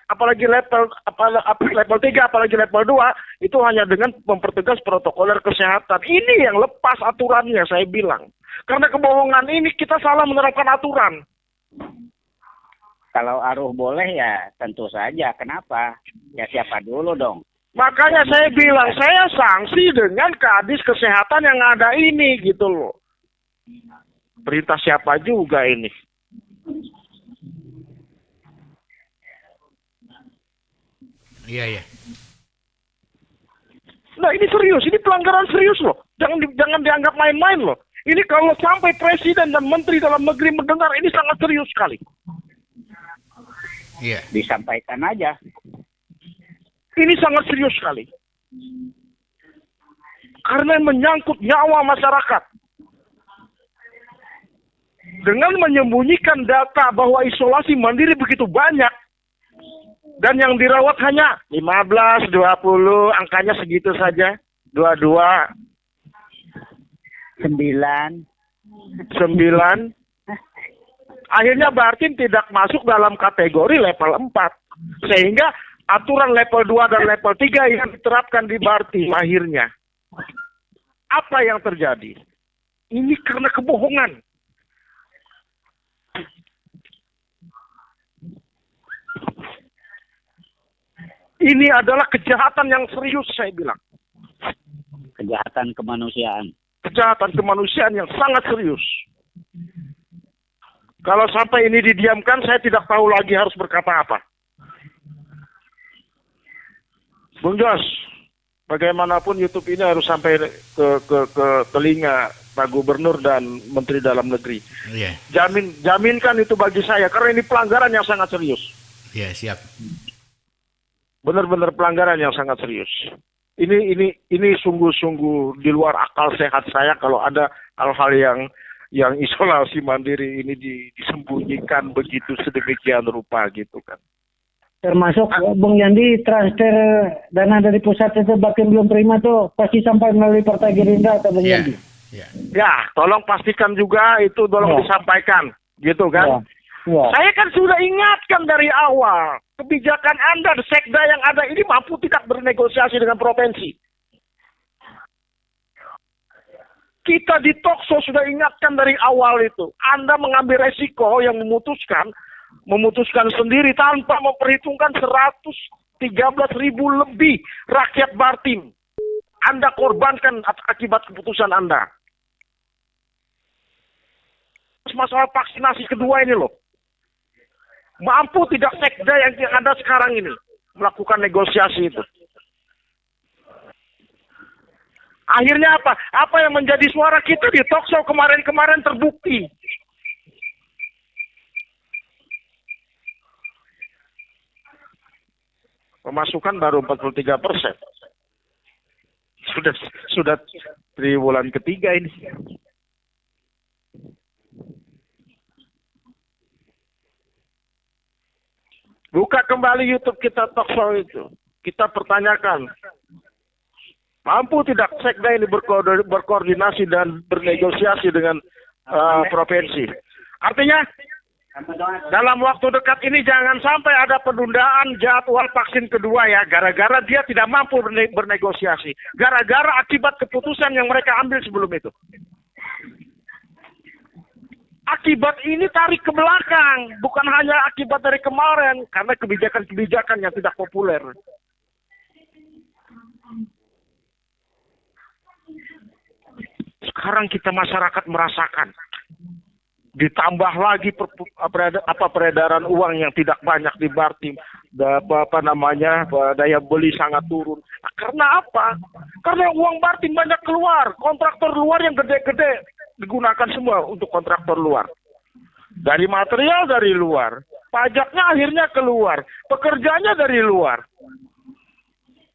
apalagi level 3 apalagi level 2 itu hanya dengan mempertegas protokoler kesehatan. Ini yang lepas aturannya saya bilang. Karena kebohongan ini kita salah menerapkan aturan. kalau Aruh boleh ya tentu saja. Kenapa? Ya siapa dulu dong. Makanya saya bilang, saya sanksi dengan Kadis Kesehatan yang ada ini gitu loh. Perintah siapa juga ini? Iya. Nah ini serius, ini pelanggaran serius loh. Jangan dianggap main-main loh. Ini kalau sampai Presiden dan Menteri Dalam Negeri mendengar, ini sangat serius sekali. Iya. Disampaikan aja. Ini sangat serius sekali. Karena menyangkut nyawa masyarakat. Dengan menyembunyikan data bahwa isolasi mandiri begitu banyak, dan yang dirawat hanya 15, 20, angkanya segitu saja. 22, 9. 9. Akhirnya Bartim tidak masuk dalam kategori level 4. Sehingga aturan level 2 dan level 3 yang diterapkan di Bartim akhirnya. Apa yang terjadi? Ini karena kebohongan. Ini adalah kejahatan yang serius saya bilang. Kejahatan kemanusiaan. Kejahatan kemanusiaan yang sangat serius. Kalau sampai ini didiamkan, saya tidak tahu lagi harus berkata apa. Bung Jos, bagaimanapun YouTube ini harus sampai ke telinga Pak Gubernur dan Menteri Dalam Negeri. Iya. Jaminkan itu bagi saya, karena ini pelanggaran yang sangat serius. Iya, siap. Benar-benar pelanggaran yang sangat serius. Ini sungguh-sungguh di luar akal sehat saya kalau ada hal-hal yang isolasi mandiri ini disembunyikan begitu sedemikian rupa gitu kan. Termasuk Bung Yandi transfer dana dari pusat itu Bartim belum terima tuh pasti sampai melalui Partai Gerindra atau Bung Iya. Yandi? Iya. Ya, tolong pastikan juga itu tolong Ya. disampaikan gitu kan. Ya. Saya kan sudah ingatkan dari awal, kebijakan Anda, sekda yang ada ini mampu tidak bernegosiasi dengan provinsi. Kita di Talkshow sudah ingatkan dari awal itu. Anda mengambil resiko yang memutuskan sendiri tanpa memperhitungkan 113.000 lebih rakyat Bartim. Anda korbankan akibat keputusan Anda. Masalah vaksinasi kedua ini loh. Mampu tidak sekda yang ada sekarang ini melakukan negosiasi itu. Akhirnya apa? Apa yang menjadi suara kita di Talkshow kemarin-kemarin terbukti. Pemasukan baru 43%. Sudah triwulan ketiga ini. Buka kembali YouTube kita Talkshow itu. Kita pertanyakan. Mampu tidak sekda ini berkoordinasi dan bernegosiasi dengan provinsi. Artinya, dalam waktu dekat ini jangan sampai ada penundaan jadwal vaksin kedua ya. Gara-gara dia tidak mampu bernegosiasi. Gara-gara akibat keputusan yang mereka ambil sebelum itu. Akibat ini tarik ke belakang. Bukan hanya akibat dari kemarin. Karena kebijakan-kebijakan yang tidak populer. Sekarang kita masyarakat merasakan. Ditambah lagi peredaran uang yang tidak banyak di Bartim. Daya beli sangat turun. Nah, karena apa? Karena uang Bartim banyak keluar. Kontraktor luar yang gede-gede digunakan semua untuk kontraktor luar. Dari material dari luar. Pajaknya akhirnya keluar. Pekerjanya dari luar.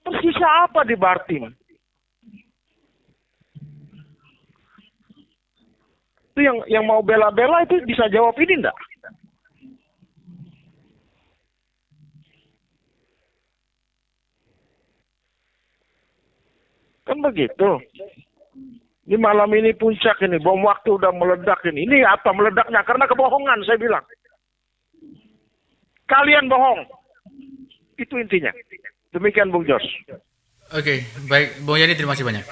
Tersisa apa di Bartim? Itu yang mau bela-bela itu bisa jawab ini enggak? Kan begitu. Di malam ini puncak ini, bom waktu udah meledak ini. Ini apa meledaknya? Karena kebohongan, saya bilang. Kalian bohong. Itu intinya. Demikian Bung Jos. Oke, baik Bung Yani, terima kasih banyak.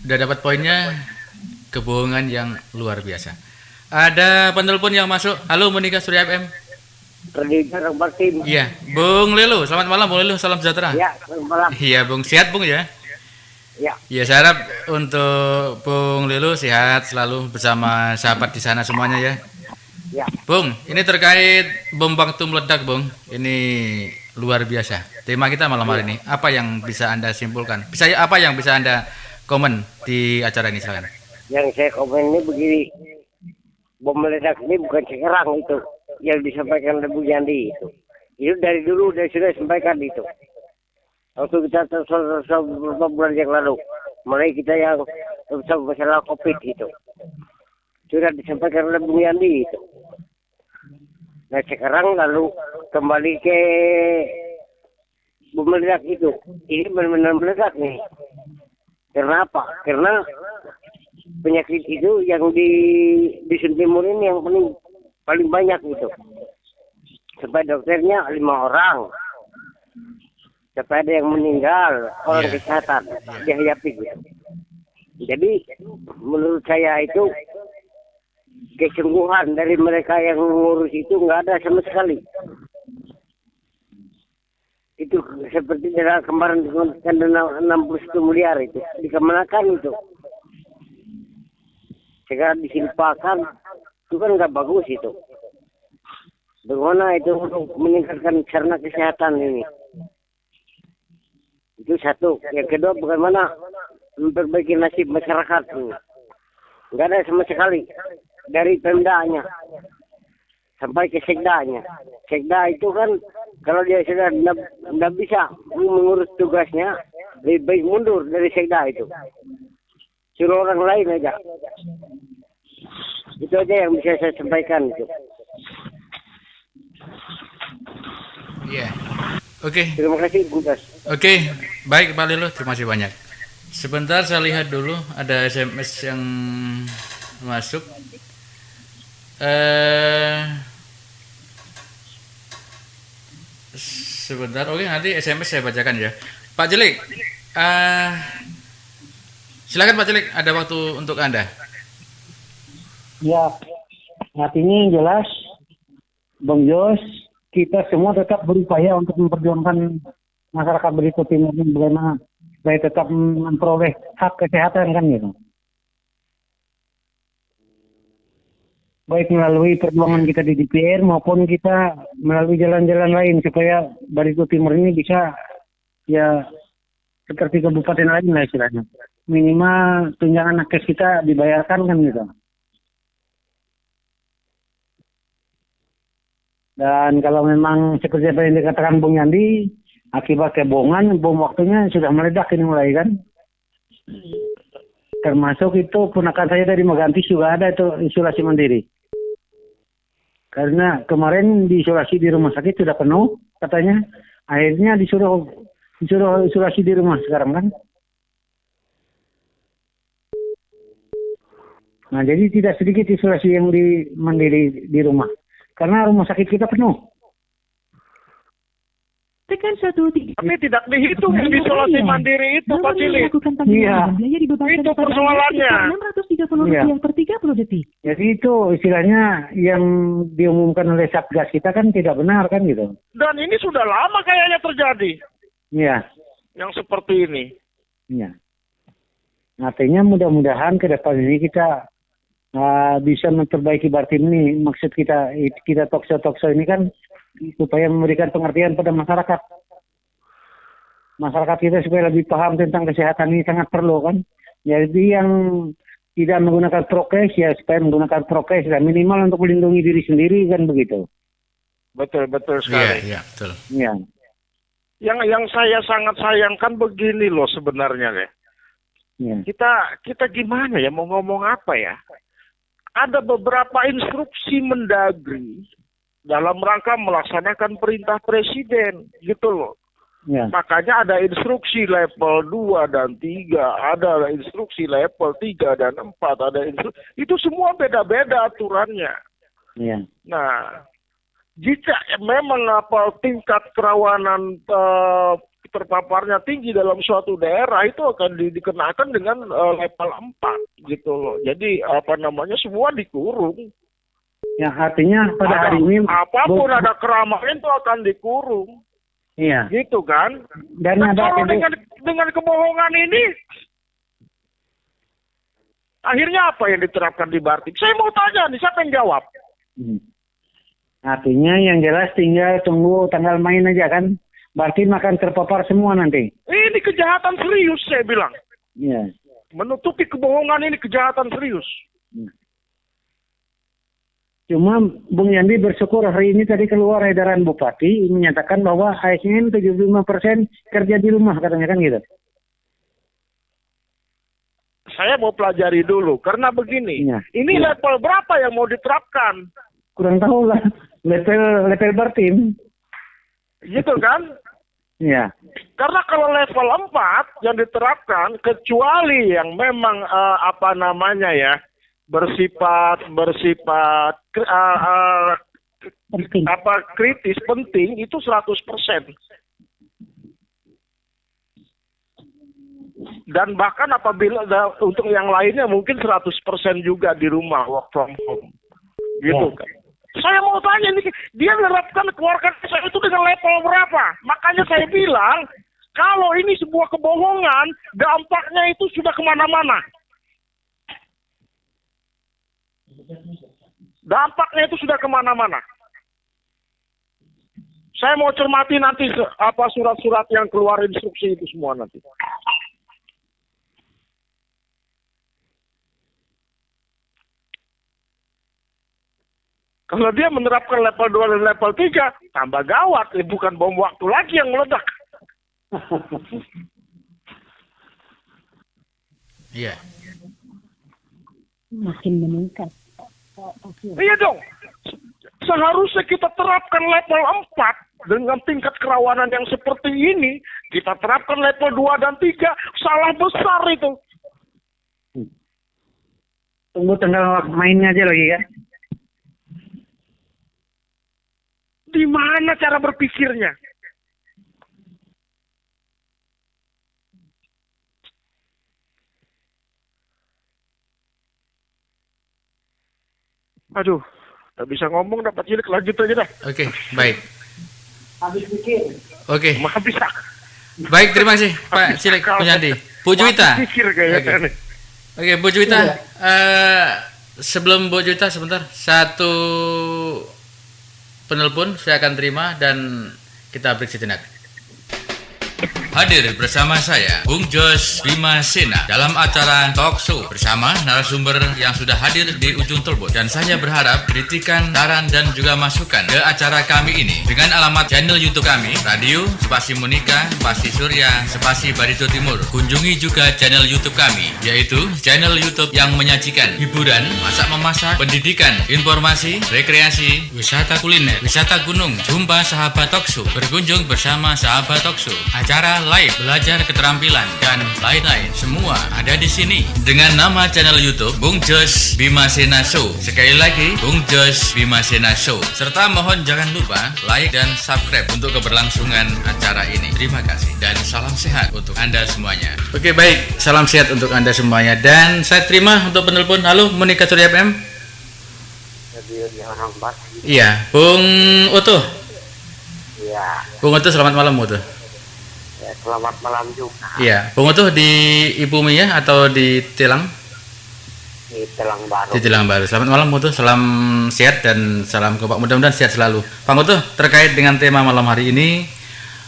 Udah dapat poinnya, kebohongan yang luar biasa. Ada penelpon yang masuk. Halo Monika Surya FM. Terdidak Bakti. Iya, Bung Lelo. Selamat malam Bung Lelo, salam sejahtera. Ya, malam. Iya Bung, sehat Bung ya? Ya. Ya, saya harap untuk Bung Lelo sehat selalu bersama sahabat di sana semuanya ya. Ya. Bung, ini terkait bom waktu meledak Bung. Ini luar biasa. Tema kita malam hari ini. Apa yang bisa Anda simpulkan? Apa yang bisa Anda komen di acara ini, silakan. Yang saya komen ini begini, bom meledak ini bukan Cikarang itu yang disampaikan oleh Bu Yandi itu. Itu dari dulu sudah sampaikan itu. Waktu kita beberapa bulan yang lalu, mulai kita yang masalah COVID itu sudah disampaikan oleh Bu Yandi itu. Nah sekarang lalu kembali ke bom meledak itu. Ini benar-benar meledak nih. Karena apa? Karena penyakit itu yang di Sun Timur ini yang paling banyak itu. Sampai dokternya 5 orang. Sampai ada yang meninggal, orang kesehatan dihadapi gitu. Jadi menurut saya itu kesungguhan dari mereka yang mengurus itu nggak ada sama sekali. Itu seperti dalam kemarin dana 61 miliar itu dikemanakan itu. Sekarang disimpakan itu kan nggak bagus itu. Bagaimana itu untuk meningkatkan sarana kesehatan ini? Itu satu. Yang kedua, bagaimana memperbaiki nasib masyarakat ini? Nggak ada sama sekali. Dari pemdanya sampai ke sekdanya. Sekda itu kan kalau dia sudah tidak bisa mengurus tugasnya, lebih baik mundur dari sekda itu. Suruh orang lain aja. Itu aja yang bisa saya sampaikan itu. Iya. Oke. Terima kasih, Bu Gas. Oke, baik Pak Lelo, terima kasih banyak. Sebentar saya lihat dulu ada SMS yang masuk. Sebentar, oke nanti SMS saya bacakan ya. Pak Jelik, silakan Pak Jelik, ada waktu untuk Anda. Ya, artinya yang jelas, Bang Jos, kita semua tetap berupaya untuk memperjuangkan masyarakat Barito Timur ini bagaimana supaya tetap memperoleh hak kesehatan kan gitu. Baik melalui perjuangan kita di DPR maupun kita melalui jalan-jalan lain supaya Barito Timur ini bisa ya seperti kabupaten lain lah istilahnya. Minimal tunjangan nakes kita dibayarkan kan gitu. Dan kalau memang seperti apa yang dikatakan Bung Yandi, akibat kebohongan, bom waktunya sudah meledak ini mulai kan. Termasuk itu ponakan saya dari Maganti juga ada itu isolasi mandiri. Karena kemarin diisolasi di rumah sakit sudah penuh katanya. Akhirnya disuruh isolasi di rumah sekarang kan. Nah jadi tidak sedikit isolasi yang di mandiri di rumah. Karena rumah sakit kita penuh. Tekan 13. Tapi tidak dihitung yang isolasi mandiri itu, Pak Cilik. Iya. Itu persoalannya. Rp630 per 30 detik. Jadi itu istilahnya yang diumumkan oleh Satgas kita kan tidak benar kan gitu. Dan ini sudah lama kayaknya terjadi. Iya. Yang seperti ini. Iya. Artinya mudah-mudahan ke depan ini kita bisa memperbaiki Bartim ini. Maksud kita tokso ini kan supaya memberikan pengertian pada masyarakat. Masyarakat kita supaya lebih paham tentang kesehatan ini sangat perlu kan. Jadi yang tidak menggunakan prokes ya supaya menggunakan prokes dan minimal untuk melindungi diri sendiri kan begitu. Betul sekali. Iya, betul. Iya. Yang saya sangat sayangkan begini loh sebenarnya deh. Iya. Kita gimana ya mau ngomong apa ya? ada beberapa instruksi Mendagri dalam rangka melaksanakan perintah presiden, gitu loh. Ya. Makanya ada instruksi level 2 dan 3, ada instruksi level 3 dan 4, ada instruksi. Itu semua beda-beda aturannya. Ya. Nah, jika memang tingkat kerawanan terpaparnya tinggi dalam suatu daerah, itu akan dikenakan dengan level 4 gitu loh. Jadi semua dikurung. Ya, artinya pada hari ini apapun ada keramaian itu akan dikurung. Iya. Gitu kan? Dan Nah, ada kalau dengan kebohongan ini akhirnya apa yang diterapkan di Batik? Saya mau tanya nih, siapa yang jawab? Artinya yang jelas tinggal tunggu tanggal main aja kan. Berarti akan terpapar semua nanti. Ini kejahatan serius, saya bilang. Iya. Menutupi kebohongan ini kejahatan serius. Cuma Bung Yandi bersyukur hari ini tadi keluar edaran Bupati menyatakan bahwa ASN 75% kerja di rumah katanya kan gitu. Saya mau pelajari dulu karena begini. Iya. Ini level berapa yang mau diterapkan? Kurang tahu lah level bertim. Gitu kan? Iya. Karena kalau level 4 yang diterapkan kecuali yang memang bersifat Penting. kritis penting itu 100%. Dan bahkan apabila untuk yang lainnya mungkin 100% juga di rumah work from home. Gitu kan. Saya mau tanya nih, dia menerapkan keluarga saya itu dengan level berapa? Makanya saya bilang, kalau ini sebuah kebohongan, dampaknya itu sudah kemana-mana. Dampaknya itu sudah kemana-mana. Saya mau cermati nanti surat-surat yang keluar instruksi itu semua nanti. Kalau dia menerapkan level 2 dan level 3, tambah gawat. Bukan bom waktu lagi yang meledak. Iya. Makin meningkat. Iya dong. Seharusnya kita terapkan level 4 dengan tingkat kerawanan yang seperti ini. Kita terapkan level 2 dan 3. Salah besar itu. Tunggu tanggal mainnya aja lagi kan. Di mana cara berpikirnya? Aduh, tak bisa ngomong, dapat cilik, lanjut aja dah. Oke, baik. Habis pikir. Oke. Mah bisa. Baik, terima kasih Pak Cilik Punyadi. Bu Juwita. Pikir kayaknya nih. Oke, Bu Juwita. Sebelum Bu Juwita sebentar, satu penelpon saya akan terima dan kita break sejenak. Hadir bersama saya, Bung Jos Bima Sena, dalam acara Talk Show bersama narasumber yang sudah hadir di ujung telepon. Dan saya berharap kritikan, saran, dan juga masukan ke acara kami ini dengan alamat channel YouTube kami, Radio Spasi Monika, Spasi Surya, Spasi Barito Timur. Kunjungi juga channel YouTube kami, yaitu channel YouTube yang menyajikan hiburan, masak-memasak, pendidikan, informasi, rekreasi, wisata kuliner, wisata gunung, jumpa sahabat Talk Show, berkunjung bersama sahabat Talk Show, acara live, belajar keterampilan, dan lain-lain. Semua ada di sini dengan nama channel YouTube Bung Jos Bima Sena Show. Sekali lagi, Bung Jos Bima Sena Show. Serta mohon jangan lupa like dan subscribe untuk keberlangsungan acara ini. Terima kasih dan salam sehat untuk Anda semuanya. Oke, baik, salam sehat untuk Anda semuanya. Dan saya terima untuk penelpon. Halo, Monika Surya FM. Iya, Bung Utuh. Iya. Bung Utuh, selamat malam, Utuh. Ya, selamat malam juga. Iya, Bung Utuh di Ibu Mia atau di Tilang? Di Telang Baru. Di Tilang Baru. Selamat malam, Utuh. Salam sehat dan salam kompak. Mudah-mudahan sehat selalu. Pak Utuh, terkait dengan tema malam hari ini,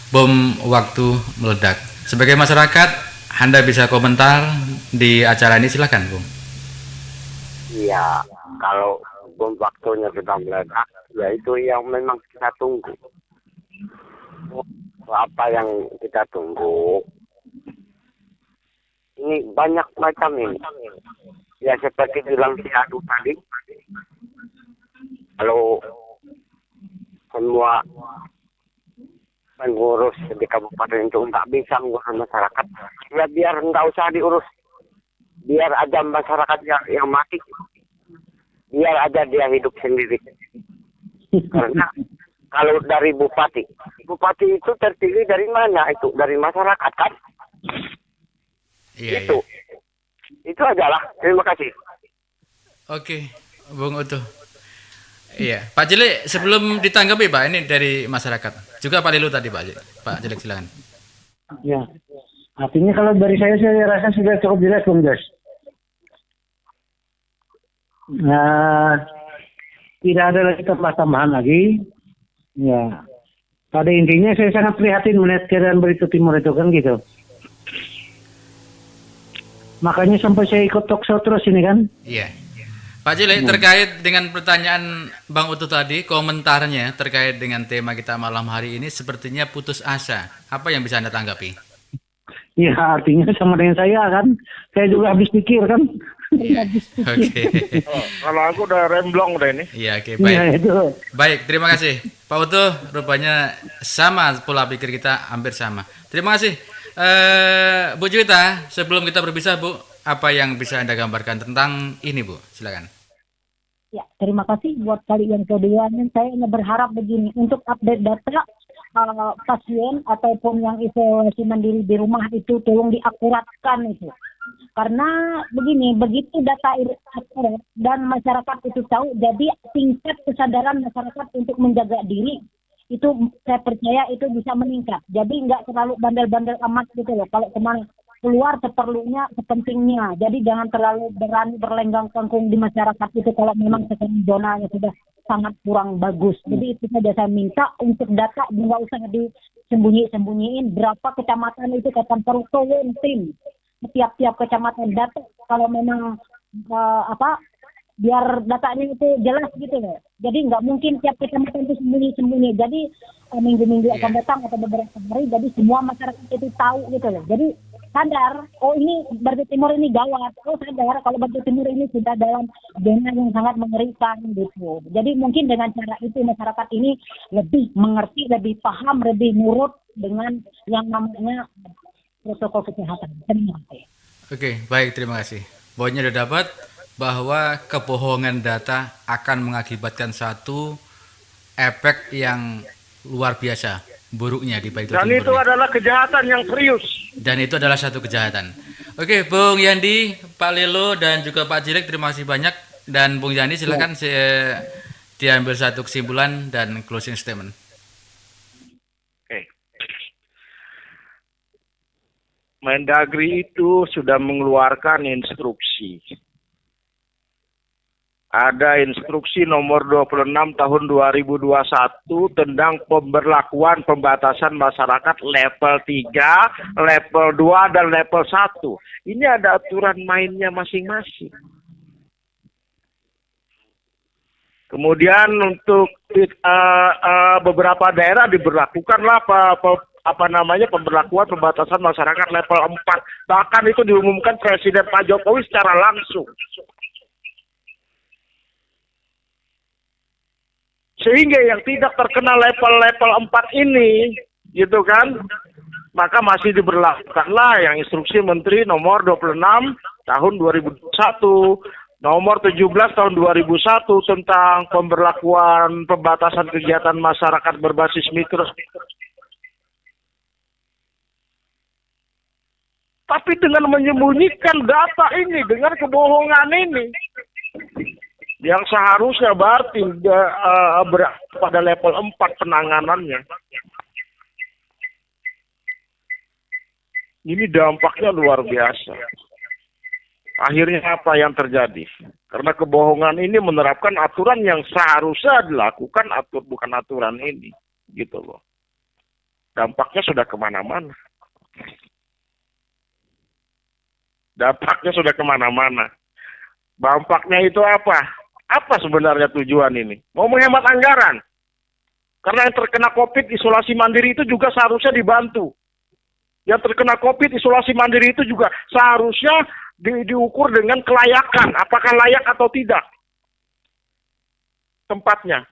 bom waktu meledak. Sebagai masyarakat, Anda bisa komentar di acara ini, silakan, Bung. Iya, kalau bom waktunya sudah meledak, ya itu yang memang kita tunggu. Apa yang kita tunggu? Ini banyak macam ini. Ya seperti bilang si Adu tadi, kalau semua pengurus di kabupaten itu nggak bisa mengurus masyarakat, ya biar nggak usah diurus, biar aja masyarakat yang mati, biar aja dia hidup sendiri. Karena kalau dari bupati itu terpilih dari mana? Itu dari masyarakat kan? Iya, Itu aja lah. Terima kasih. Oke, Bung Utuh. Iya, Pak Jelek sebelum ditanggapi Pak, ini dari masyarakat. Juga Pak Lilu tadi Pak Jelek silakan. Ya. Artinya kalau dari saya rasa sudah cukup jelas, Bung Jos. Nah, tidak ada lagi tambahan lagi. Ya. Pada intinya saya sangat prihatin melihat keadaan Barito Timur itu kan gitu. Makanya sampai saya ikut talk show terus ini kan. Iya. Pak Jelek, terkait dengan pertanyaan Bang Utuh tadi, komentarnya terkait dengan tema kita malam hari ini sepertinya putus asa. Apa yang bisa Anda tanggapi? Ya, artinya sama dengan saya kan. Saya juga habis pikir kan. Iya. Oke. Kalau aku udah remblong udah ini. Iya, oke, baik. Ya, itu. Baik, terima kasih. Pak Utuh, rupanya sama pola pikir kita, hampir sama. Terima kasih. Bu Juwita, sebelum kita berpisah, Bu, apa yang bisa Anda gambarkan tentang ini, Bu? Silakan. Ya, terima kasih buat kalian kedua. Saya hanya berharap begini, untuk update data pasien ataupun yang isolasi mandiri di rumah itu tolong diakuratkan itu. Karena begini, begitu data akurat dan masyarakat itu tahu, jadi tingkat kesadaran masyarakat untuk menjaga diri itu saya percaya itu bisa meningkat. Jadi nggak terlalu bandel-bandel amat gitu loh. Kalau kemana keluar seperlunya, sepentingnya. Jadi jangan terlalu berani berlenggang kangkung di masyarakat itu kalau memang sekarang zonanya sudah sangat kurang bagus. Jadi itu saja saya minta untuk data, nggak usah disembunyi-sembunyiin berapa kecamatan itu, kapan perlu turun tim setiap kecamatan data kalau memang biar datanya itu jelas gitu loh. Jadi nggak mungkin tiap kecamatan itu sembunyi-sembunyi. Jadi minggu-minggu akan datang atau beberapa hari, jadi semua masyarakat itu tahu gitu loh. Jadi sadar, oh ini Barito Timur ini gawat. Oh sadar kalau Barito Timur ini sudah dalam zona yang sangat mengerikan gitu. Jadi mungkin dengan cara itu masyarakat ini lebih mengerti, lebih paham, lebih nurut dengan yang namanya protokol kesehatan. Terima kasih. Oke, baik, terima kasih. Poinnya sudah dapat bahwa kebohongan data akan mengakibatkan satu efek yang luar biasa buruknya di Barito Timur. Dan itu adalah kejahatan yang serius. Dan itu adalah satu kejahatan. Oke, Bung Yandi, Pak Lelo, dan juga Pak Jelek, terima kasih banyak. Dan Bung Yandi, silakan diambil satu kesimpulan dan closing statement. Oke. Mendagri itu sudah mengeluarkan instruksi. Ada instruksi nomor 26 tahun 2021 tentang pemberlakuan pembatasan masyarakat level 3, level 2, dan level 1. Ini ada aturan mainnya masing-masing. Kemudian untuk beberapa daerah diberlakukanlah pemberlakuan pembatasan masyarakat level 4. Bahkan itu diumumkan Presiden Pak Jokowi secara langsung. Sehingga yang tidak terkena level 4 ini, gitu kan, maka masih diberlakukanlah yang instruksi Menteri nomor 26 tahun 2021, nomor 17 tahun 2001 tentang pemberlakuan pembatasan kegiatan masyarakat berbasis mikro. Tapi dengan menyembunyikan data ini, dengan kebohongan ini, yang seharusnya berarti pada level 4 penanganannya. Ini dampaknya luar biasa. Akhirnya apa yang terjadi? Karena kebohongan ini menerapkan aturan yang seharusnya dilakukan, bukan aturan ini. Gitu loh. Dampaknya sudah kemana-mana. Dampaknya itu apa? Apa sebenarnya tujuan ini? Mau menghemat anggaran. Karena yang terkena COVID isolasi mandiri itu juga seharusnya dibantu. Yang terkena COVID isolasi mandiri itu juga seharusnya diukur dengan kelayakan. Apakah layak atau tidak. tempatnya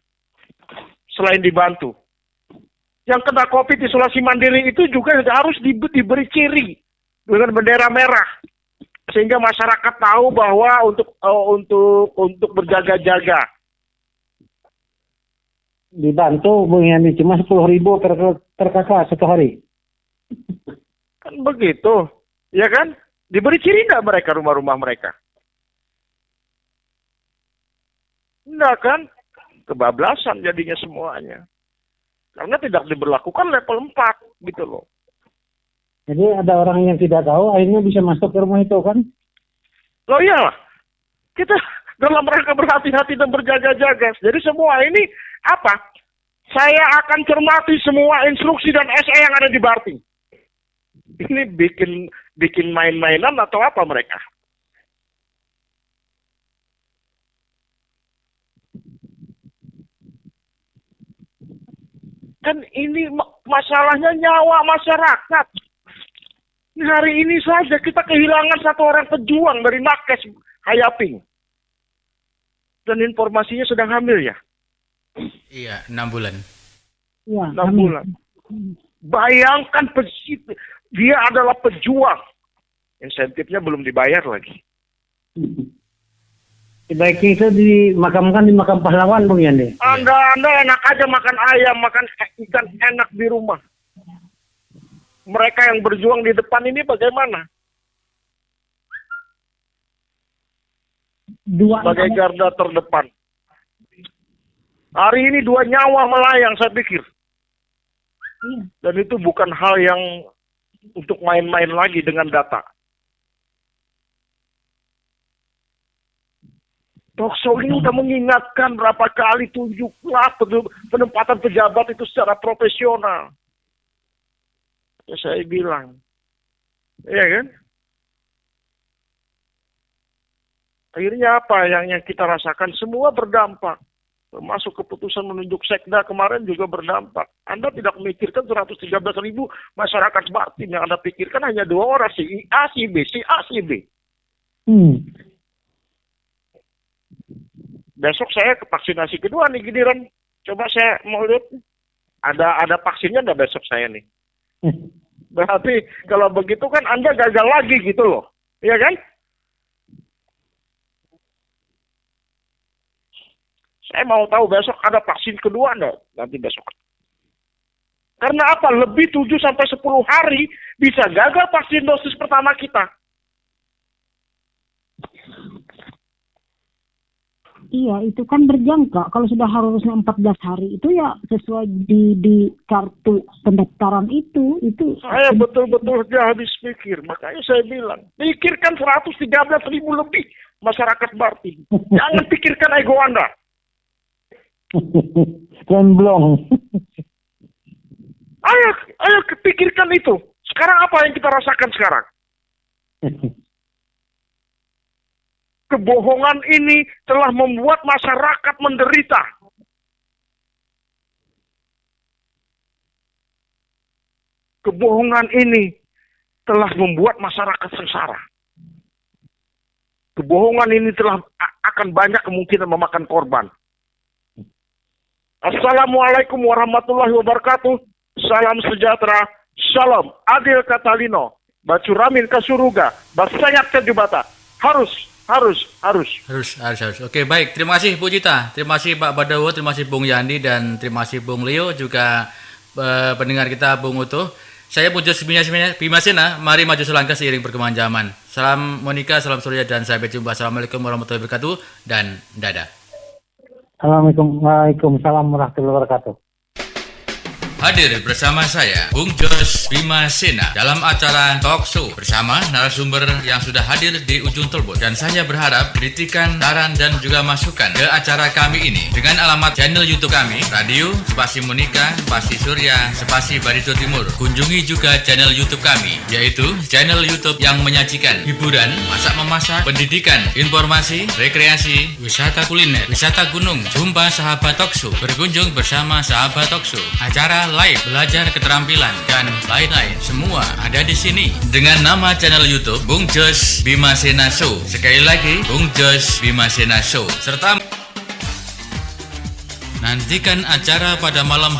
selain dibantu. Yang kena COVID isolasi mandiri itu juga harus diberi ciri dengan bendera merah sehingga masyarakat tahu bahwa untuk berjaga-jaga. Dibantu Bung Yani cuma 10.000 per kakak satu hari. Kan begitu, ya kan? Diberi ciri enggak mereka rumah-rumah mereka? Enggak kan? Kebablasan jadinya semuanya. Karena tidak diberlakukan level 4 gitu loh. Jadi ada orang yang tidak tahu akhirnya bisa masuk ke rumah itu kan? Loh iyalah. Kita dalam rangka berhati-hati dan berjaga-jaga. Jadi semua ini apa? Saya akan cermati semua instruksi dan SE yang ada di Barti. Ini bikin main-mainan atau apa mereka? Kan ini masalahnya nyawa masyarakat. Hari ini saja kita kehilangan satu orang pejuang dari Nakes Hayaping. Dan informasinya sedang hamil ya? Iya, 6 bulan. Ya, 6 bulan. Bayangkan dia adalah pejuang. Insentifnya belum dibayar lagi. Sebaiknya itu dimakamkan di makam pahlawan Bung Yani. Anda enak aja makan ayam, makan ikan enak di rumah. Mereka yang berjuang di depan ini bagaimana? Sebagai garda terdepan. Hari ini 2 nyawa melayang saya pikir. Dan itu bukan hal yang untuk main-main lagi dengan data. Talkshow ini udah mengingatkan berapa kali, tunjuklah penempatan pejabat itu secara profesional. Ya saya bilang. Iya kan? Akhirnya apa yang kita rasakan? Semua berdampak. Termasuk keputusan menunjuk sekda kemarin juga berdampak. Anda tidak memikirkan 113.000 masyarakat Bartim. Yang Anda pikirkan hanya 2 orang, si A, si B, si A, si B. Besok saya ke vaksinasi kedua nih giliran. Coba saya mau lihat. Ada vaksinnya enggak besok saya nih. Berarti kalau begitu kan Anda gagal lagi gitu loh. Iya kan? Saya mau tahu besok ada vaksin kedua enggak nanti besok. Karena apa? Lebih 7-10 hari bisa gagal vaksin dosis pertama kita. Iya, itu kan berjangka. Kalau sudah harusnya 14 hari itu ya sesuai di kartu pendaftaran itu. Saya betul-betul habis pikir. Makanya saya bilang, pikirkan 113.000 lebih masyarakat Bartim. Jangan pikirkan ego Anda. Remblong. Ayo pikirkan itu. Sekarang apa yang kita rasakan sekarang? Kebohongan ini telah membuat masyarakat menderita. Kebohongan ini telah membuat masyarakat sengsara. Kebohongan ini akan banyak kemungkinan memakan korban. Assalamualaikum warahmatullahi wabarakatuh. Salam sejahtera. Shalom. Adil Katalino. Bacuramin Kasuruga. Basayat Kejubata. Harus. Oke, baik. Terima kasih Bu Cita. Terima kasih Pak Badawo, terima kasih Bung Yandi, dan terima kasih Bung Leo, juga pendengar kita Bung Utuh. Saya Bung Jos Bimasena. Mari maju selangkah seiring perkembangan zaman. Salam Monika, salam Surya, dan sampai jumpa. Assalamualaikum warahmatullahi wabarakatuh, dan dadah. Assalamualaikum. Waalaikumsalam warahmatullahi wabarakatuh. Hadir bersama saya, Bung Jos Bimasena, dalam acara Talk Show bersama narasumber yang sudah hadir di ujung telepon. Dan saya berharap kritikan, saran, dan juga masukan ke acara kami ini dengan alamat channel YouTube kami, Radio Spasi Monika, Spasi Surya, Spasi Barito Timur. Kunjungi juga channel YouTube kami, yaitu channel YouTube yang menyajikan hiburan, masak-memasak, pendidikan, informasi, rekreasi, wisata kuliner, wisata gunung, jumpa sahabat Talk Show, berkunjung bersama sahabat Talk Show, acara live, belajar keterampilan, dan lain-lain. Semua ada di sini dengan nama channel YouTube Bung Jos Bimasena Show. Sekali lagi, Bung Jos Bimasena Show. Serta Nantikan acara pada malam